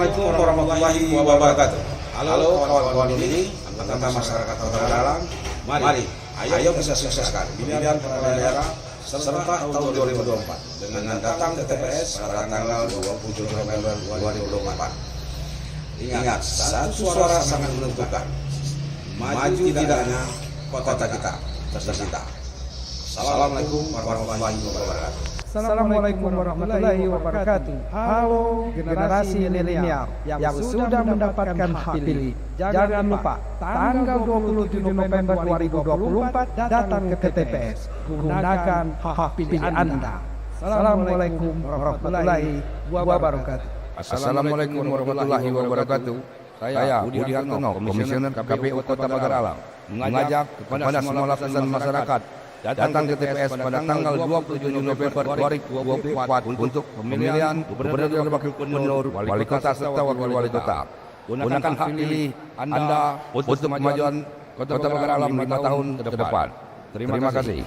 Assalamualaikum warahmatullahi wabarakatuh. Halo kawan-kawan ini, anggota masyarakat Kota Pagaralam. Mari, ayo kita sukseskan pemilihan kepala daerah serta tahun 2024 dengan datang ke TPS pada tanggal 27 November 2024. Ingat, satu suara sangat menentukan. Maju tidaknya kota kita tercinta. Assalamualaikum warahmatullahi wabarakatuh. Assalamualaikum warahmatullahi wabarakatuh. Halo generasi milenial yang sudah mendapatkan hak pilih. Jangan lupa tanggal 27 November 2024 datang ke TPS. Gunakan hak pilih Anda. Assalamualaikum warahmatullahi wabarakatuh. Assalamualaikum warahmatullahi wabarakatuh. Saya Budi Hartono, Komisioner KPU Kota Pagaralam, mengajak kepada semua lapisan masyarakat datang ke TPS pada tanggal 27 November 2024 untuk pemilihan gubernur dan wakil gubernur, wali kota serta wakil wali kota. Gunakan hak pilih Anda untuk kemajuan Kota Pagaralam 5 tahun ke depan. Terima kasih.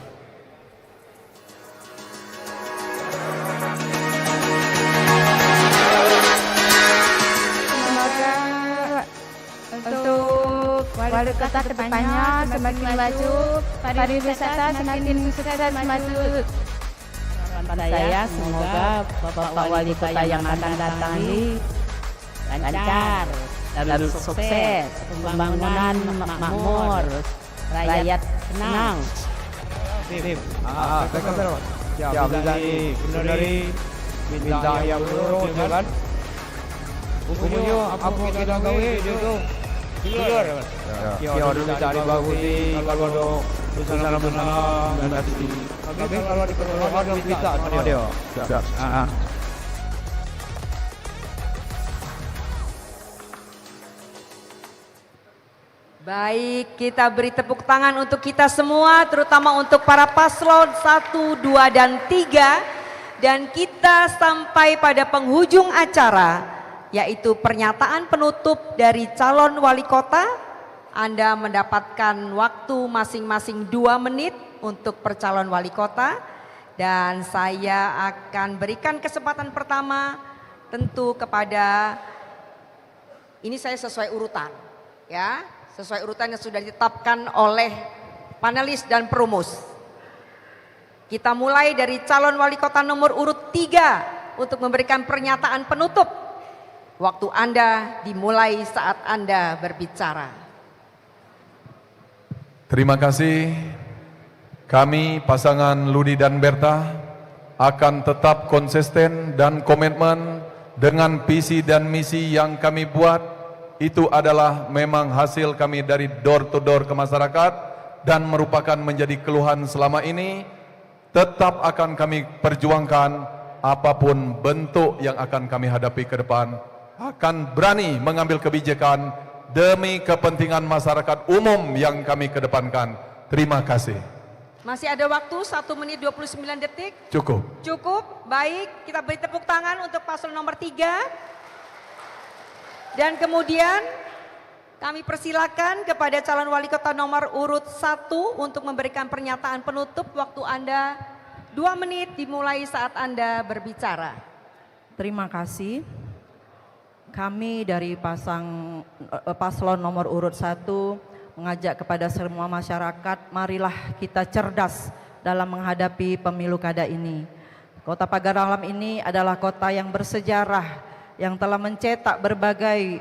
Wali kota kedepannya semakin maju, pariwisata semakin sukses maju. Saya semoga Bapak Wali Kota yang akan datang ini lancar dan sukses, pembangunan makmur, rakyat senang. Siap dari minta yang lurus kan. Hukumnya apa kita gawe itu keluar. Ya dulu cari bagus sih kalau ada bersama-sama nanti. Tapi kalau di perluan bisa dia. Siap. Baik, kita beri tepuk tangan untuk kita semua, terutama untuk para paslon 1, 2, dan 3. Dan kita sampai pada penghujung acara, yaitu pernyataan penutup dari calon wali kota. Anda mendapatkan waktu masing-masing 2 menit untuk per calon wali kota. Dan saya akan berikan kesempatan pertama tentu kepada, ini saya sesuai urutan ya, sesuai urutan yang sudah ditetapkan oleh panelis dan perumus. Kita mulai dari calon wali kota nomor urut 3 untuk memberikan pernyataan penutup. Waktu Anda dimulai saat Anda berbicara. Terima kasih. Kami pasangan Ludi dan Berta akan tetap konsisten dan komitmen dengan visi dan misi yang kami buat. Itu adalah memang hasil kami dari door to door ke masyarakat dan merupakan menjadi keluhan selama ini. Tetap akan kami perjuangkan apapun bentuk yang akan kami hadapi ke depan. Akan berani mengambil kebijakan demi kepentingan masyarakat umum yang kami kedepankan. Terima kasih. Masih ada waktu 1 menit 29 detik. Cukup. Cukup, baik, kita beri tepuk tangan untuk paslon nomor 3. Dan kemudian kami persilakan kepada calon wali kota nomor urut 1 untuk memberikan pernyataan penutup. Waktu Anda 2 menit dimulai saat Anda berbicara. Terima kasih. Kami dari paslon nomor urut 1 mengajak kepada semua masyarakat, marilah kita cerdas dalam menghadapi pemilu kada ini. Kota Pagaralam ini adalah kota yang bersejarah, yang telah mencetak berbagai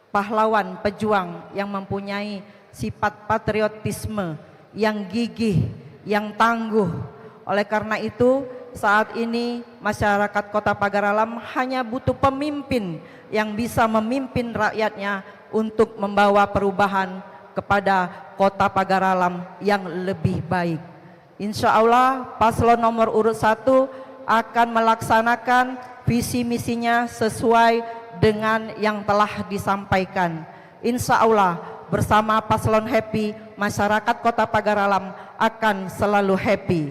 pahlawan pejuang yang mempunyai sifat patriotisme, yang gigih, yang tangguh. Oleh karena itu, saat ini masyarakat Kota Pagaralam hanya butuh pemimpin yang bisa memimpin rakyatnya untuk membawa perubahan kepada Kota Pagaralam yang lebih baik. Insya Allah paslon nomor urut 1 akan melaksanakan visi misinya sesuai dengan yang telah disampaikan. Insya Allah bersama paslon happy, masyarakat Kota Pagaralam akan selalu happy.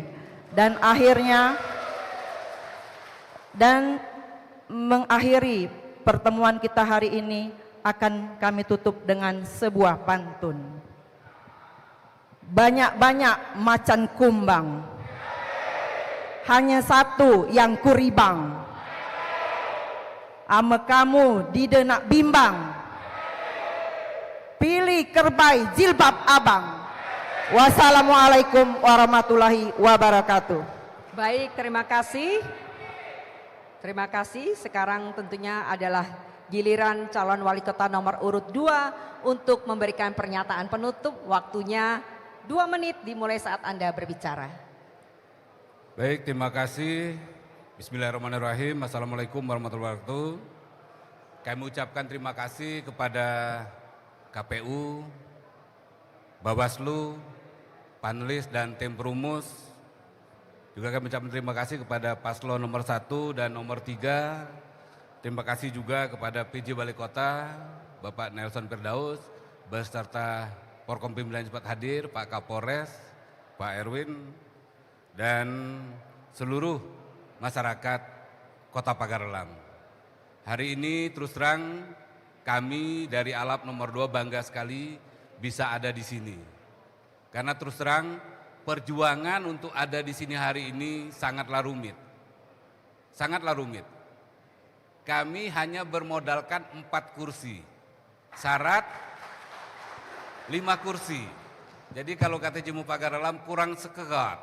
Dan akhirnya, dan mengakhiri pertemuan kita hari ini akan kami tutup dengan sebuah pantun. Banyak-banyak macan kumbang, hanya satu yang kuribang. ame kamu di denak bimbang. Pilih kerbai jilbab abang. Wassalamualaikum warahmatullahi wabarakatuh. Baik, terima kasih. Terima kasih. Sekarang tentunya adalah giliran calon wali kota nomor urut 2 untuk memberikan pernyataan penutup. Waktunya 2 menit dimulai saat Anda berbicara. Baik, terima kasih. Bismillahirrahmanirrahim. Assalamualaikum warahmatullahi wabarakatuh. Kami ucapkan terima kasih kepada KPU, Bawaslu, panelis dan tim perumus. Juga kami ucapkan terima kasih kepada paslon nomor 1 dan nomor 3. Terima kasih juga kepada PJ Wali Kota, Bapak Nelson Firdaus, beserta Porkompimda yang sempat hadir, Pak Kapolres, Pak Erwin, dan seluruh masyarakat Kota Pagaralam. Hari ini terus terang kami dari Alap nomor 2 bangga sekali bisa ada di sini. Karena terus terang perjuangan untuk ada di sini hari ini sangatlah rumit. Sangatlah rumit. Kami hanya bermodalkan 4 kursi. Syarat 5 kursi. Jadi kalau kata Jemu Pagaralam kurang sekegat.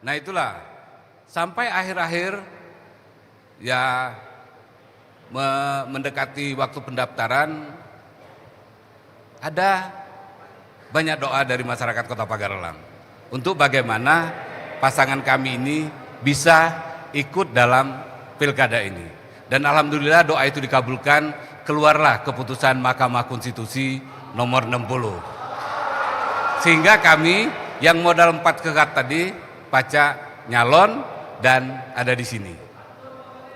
Nah itulah sampai akhir-akhir ya mendekati waktu pendaftaran ada banyak doa dari masyarakat Kota Pagaralam untuk bagaimana pasangan kami ini bisa ikut dalam pilkada ini. Dan alhamdulillah doa itu dikabulkan, keluarlah keputusan Mahkamah Konstitusi nomor 60. Sehingga kami yang modal 4 kekat tadi pacak nyalon dan ada di sini.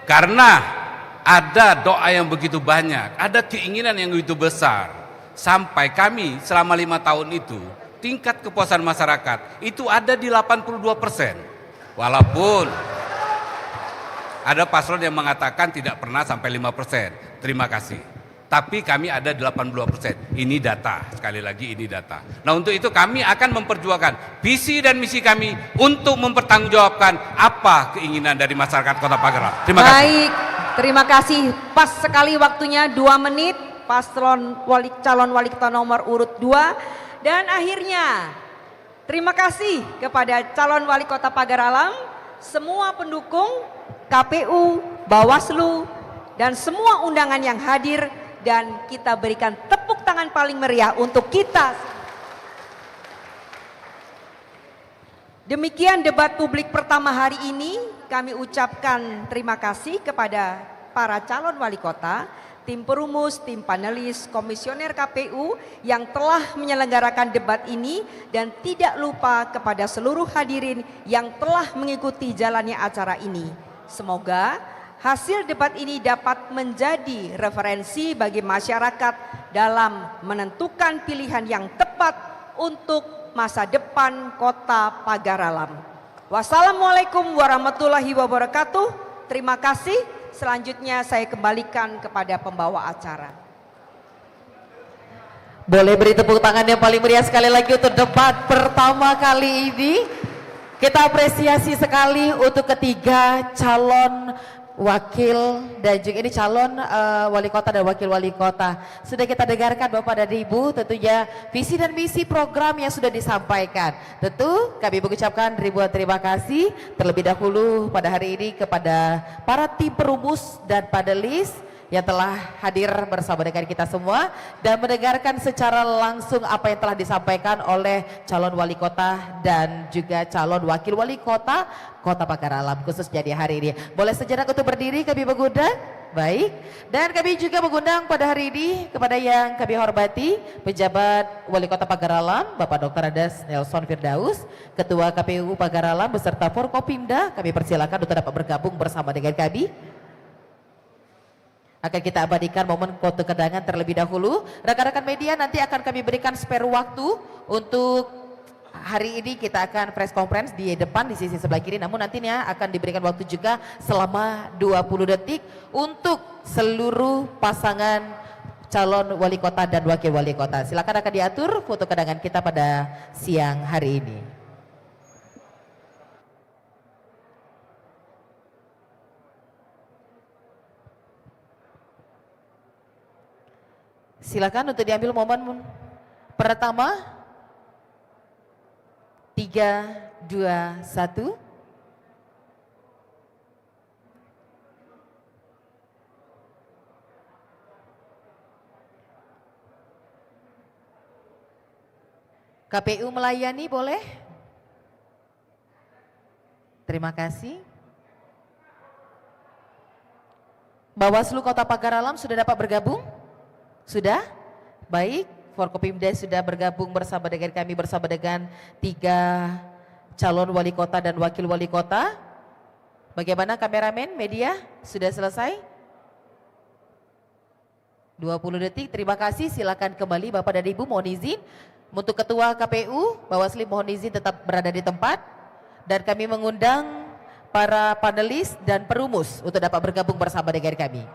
Karena ada doa yang begitu banyak, ada keinginan yang begitu besar, sampai kami selama 5 tahun itu tingkat kepuasan masyarakat itu ada di 82%. Walaupun ada paslon yang mengatakan tidak pernah sampai 5%. Terima kasih. Tapi kami ada 82%. Ini data, sekali lagi ini data. Nah untuk itu kami akan memperjuangkan visi dan misi kami untuk mempertanggungjawabkan apa keinginan dari masyarakat Kota Pagaralam. Terima kasih. Baik, terima kasih. Pas sekali waktunya 2 menit. Calon wali kota nomor urut 2. Dan akhirnya terima kasih kepada calon wali kota Pagaralam, semua pendukung, KPU, Bawaslu, dan semua undangan yang hadir. Dan kita berikan tepuk tangan paling meriah untuk kita. Demikian debat publik pertama hari ini. Kami ucapkan terima kasih kepada para calon wali kota, tim perumus, tim panelis, komisioner KPU yang telah menyelenggarakan debat ini, dan tidak lupa kepada seluruh hadirin yang telah mengikuti jalannya acara ini. Semoga hasil debat ini dapat menjadi referensi bagi masyarakat dalam menentukan pilihan yang tepat untuk masa depan Kota Pagaralam. Wassalamualaikum warahmatullahi wabarakatuh. Terima kasih. Selanjutnya saya kembalikan kepada pembawa acara. Boleh beri tepuk tangan yang paling meriah sekali lagi untuk debat pertama kali ini. Kita apresiasi sekali untuk ketiga calon wakil dan juga ini calon wali kota dan wakil wali kota. Sudah kita dengarkan Bapak dan Ibu tentunya visi dan misi program yang sudah disampaikan. Tentu kami mengucapkan ribuan terima kasih terlebih dahulu pada hari ini kepada para tim perumus dan panelis yang telah hadir bersama dengan kita semua dan mendengarkan secara langsung apa yang telah disampaikan oleh calon wali kota dan juga calon wakil wali kota Kota Pagaralam khususnya di hari ini. Boleh sejenak untuk berdiri kami mengundang. Baik, dan kami juga mengundang pada hari ini kepada yang kami hormati pejabat Wali Kota Pagaralam Bapak Dr. Andes Nelson Firdaus, Ketua KPU Pagaralam beserta Forkopimda. Kami persilakan untuk dapat bergabung bersama dengan kami. Akan kita abadikan momen foto kedangan terlebih dahulu. Rekan-rekan media nanti akan kami berikan spare waktu untuk hari ini kita akan press conference di depan di sisi sebelah kiri. Namun nantinya akan diberikan waktu juga selama 20 detik untuk seluruh pasangan calon wali kota dan wakil wali kota. Silakan akan diatur foto kedangan kita pada siang hari ini. Silakan untuk diambil momen pertama. 3, 2, 1. KPU melayani, boleh? Terima kasih. Bawaslu Kota Pagar Alam sudah dapat bergabung? Sudah? Baik, Forkopimda sudah bergabung bersama dengan kami, bersama dengan 3 calon wali kota dan wakil wali kota. Bagaimana kameramen, media? Sudah selesai? 20 detik, terima kasih. Silakan kembali Bapak dan Ibu, mohon izin. Untuk Ketua KPU, Bawaslu mohon izin tetap berada di tempat. Dan kami mengundang para panelis dan perumus untuk dapat bergabung bersama dengan kami.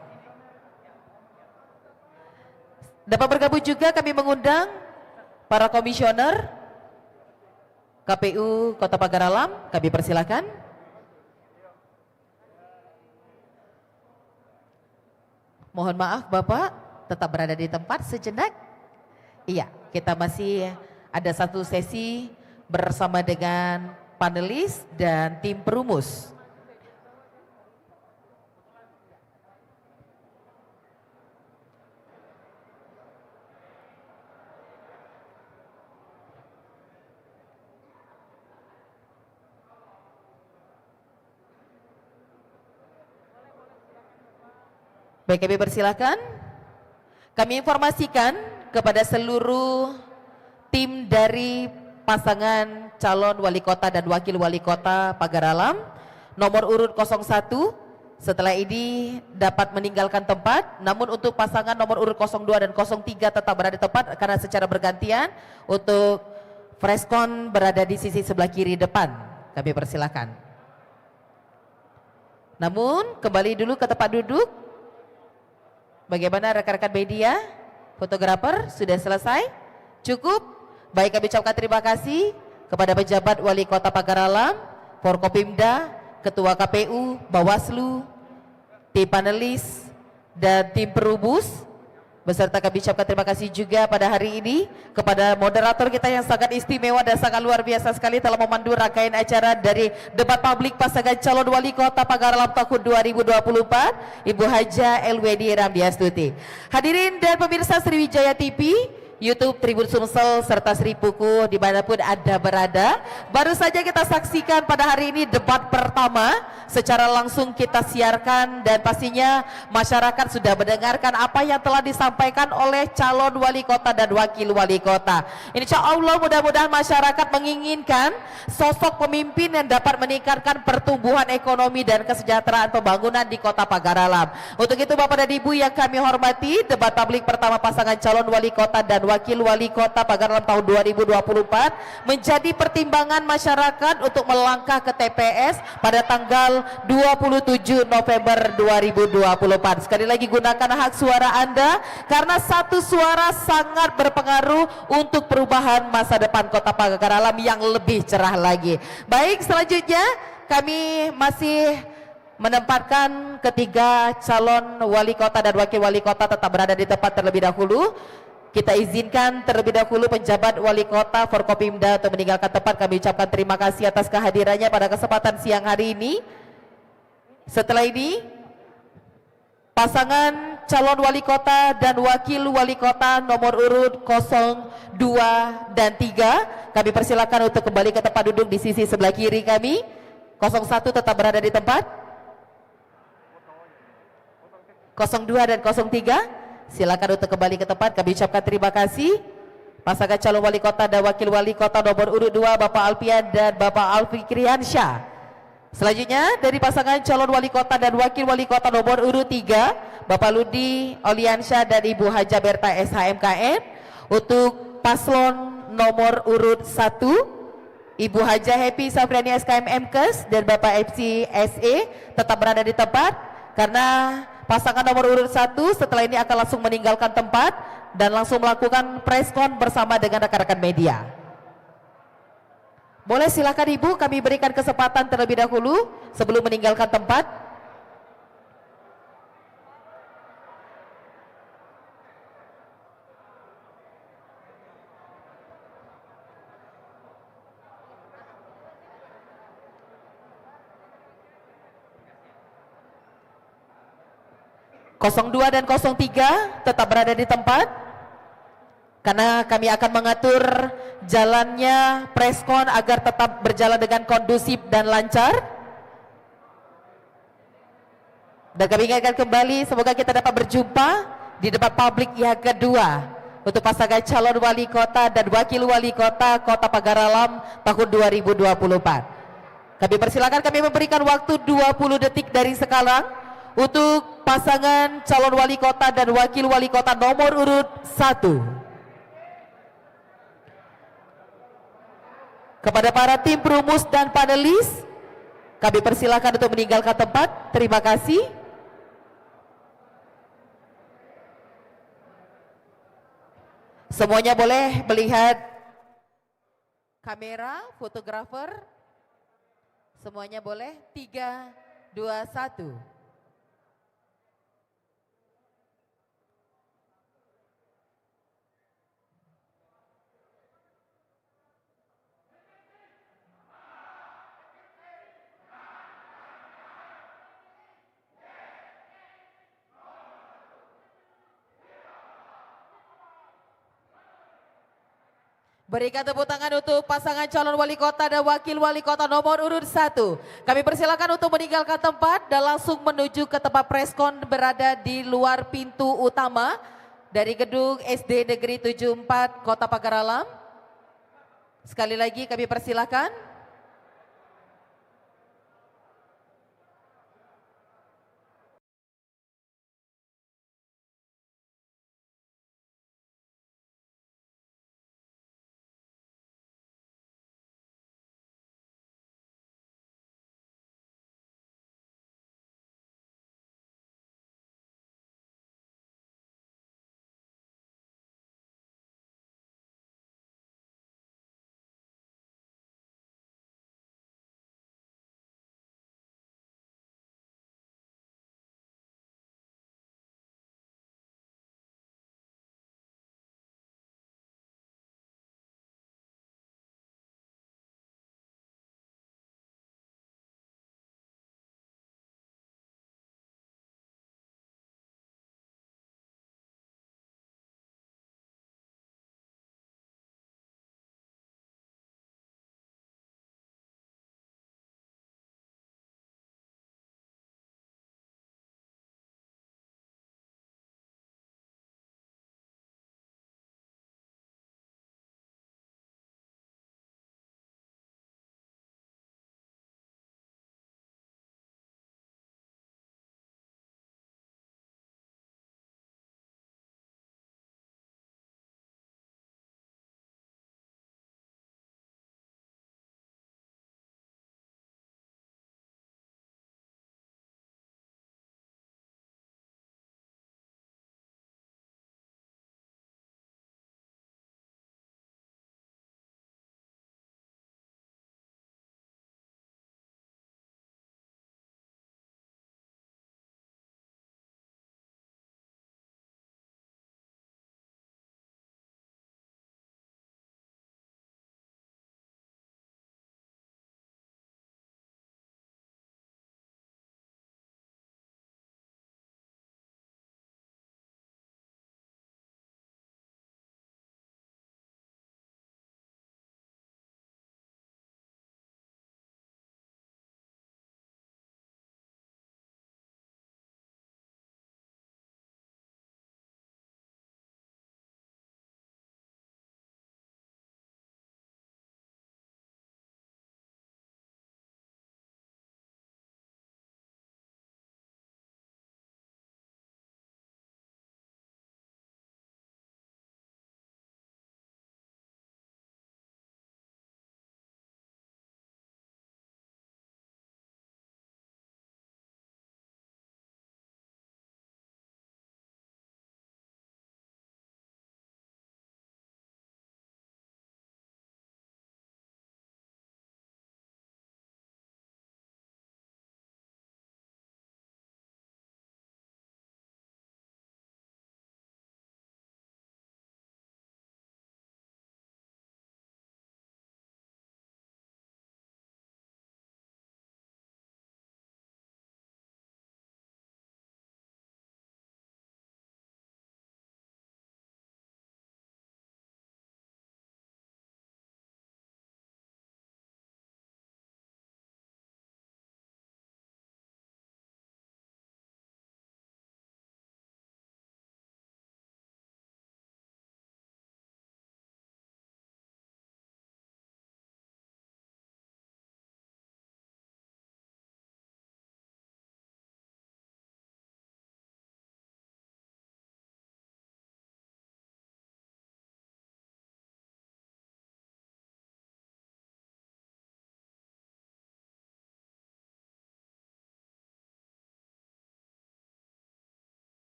Dapat bergabung juga kami mengundang para komisioner KPU Kota Pagar Alam, kami persilakan. Mohon maaf Bapak, tetap berada di tempat sejenak. Iya, kita masih ada satu sesi bersama dengan panelis dan tim perumus. Baik, kami persilakan. Kami informasikan kepada seluruh tim dari pasangan calon wali kota dan wakil wali kota Pagar Alam nomor urut 01 setelah ini dapat meninggalkan tempat, namun untuk pasangan nomor urut 02 dan 03 tetap berada di tempat karena secara bergantian. Untuk freskon berada di sisi sebelah kiri depan, kami persilakan. Namun kembali dulu ke tempat duduk. Bagaimana rekan-rekan media, fotografer, sudah selesai? Cukup? Baik, kami ucapkan terima kasih kepada pejabat wali kota Pagar Alam, Forkopimda, Ketua KPU, Bawaslu, tim panelis, dan tim perumus. Beserta kami ucapkan terima kasih juga pada hari ini kepada moderator kita yang sangat istimewa dan sangat luar biasa sekali telah memandu rangkaian acara dari debat publik pasangan calon wali kota Pagar Alam tahun 2024, Ibu Haja Elwedi Ramdiastuti. Hadirin dan pemirsa Sriwijaya TV, YouTube Tribun Sumsel serta Sri Puku dimanapun Anda berada, baru saja kita saksikan pada hari ini debat pertama secara langsung kita siarkan dan pastinya masyarakat sudah mendengarkan apa yang telah disampaikan oleh calon wali kota dan wakil wali kota. Insya Allah mudah-mudahan masyarakat menginginkan sosok pemimpin yang dapat meningkatkan pertumbuhan ekonomi dan kesejahteraan pembangunan di kota Pagar Alam. Untuk itu Bapak dan Ibu yang kami hormati, debat publik pertama pasangan calon wali kota dan wakil wali kota Pagar Alam tahun 2024 menjadi pertimbangan masyarakat untuk melangkah ke TPS pada tanggal 27 November 2024. Sekali lagi gunakan hak suara Anda karena satu suara sangat berpengaruh untuk perubahan masa depan kota Pagar Alam yang lebih cerah lagi. Baik, selanjutnya kami masih menempatkan ketiga calon wali kota dan wakil wali kota tetap berada di tempat terlebih dahulu. Kita izinkan terlebih dahulu penjabat wali kota Forkopimda untuk meninggalkan tempat. Kami ucapkan terima kasih atas kehadirannya pada kesempatan siang hari ini. Setelah ini pasangan calon wali kota dan wakil wali kota nomor urut 02 dan 3 kami persilakan untuk kembali ke tempat duduk di sisi sebelah kiri kami. 01 tetap berada di tempat, 02 dan 03 silakan untuk kembali ke tempat. Kami ucapkan terima kasih pasangan calon wali kota dan wakil wali kota nomor urut 2 Bapak Alfian dan Bapak Alfikriansyah. Selanjutnya dari pasangan calon wali kota dan wakil wali kota nomor urut 3 Bapak Ludi Oliansyah dan Ibu Haja Berta SHMKM. Untuk paslon nomor urut 1 Ibu Haja Happy Safriani SKM MKes dan Bapak FC SE tetap berada di tempat karena pasangan nomor urut 1 setelah ini akan langsung meninggalkan tempat dan langsung melakukan preskon bersama dengan rekan-rekan media. Boleh silakan Ibu, kami berikan kesempatan terlebih dahulu sebelum meninggalkan tempat. 02 dan 03 tetap berada di tempat, karena kami akan mengatur jalannya preskon agar tetap berjalan dengan kondusif dan lancar. Dan kami ingatkan kembali, semoga kita dapat berjumpa di debat publik yang kedua untuk pasangan calon wali kota dan wakil wali kota Kota Pagar Alam tahun 2024. Kami persilakan, kami memberikan waktu 20 detik dari sekarang untuk pasangan calon wali kota dan wakil wali kota nomor urut 1. Kepada para tim perumus dan panelis, kami persilakan untuk meninggalkan tempat. Terima kasih. Semuanya boleh melihat kamera, fotografer. Semuanya boleh. 3, 2, 1. Berikan tepuk tangan untuk pasangan calon wali kota dan wakil wali kota nomor urut 1. Kami persilakan untuk meninggalkan tempat dan langsung menuju ke tempat preskon berada di luar pintu utama dari gedung SD Negeri 74 Kota Pagar Alam. Sekali lagi kami persilakan.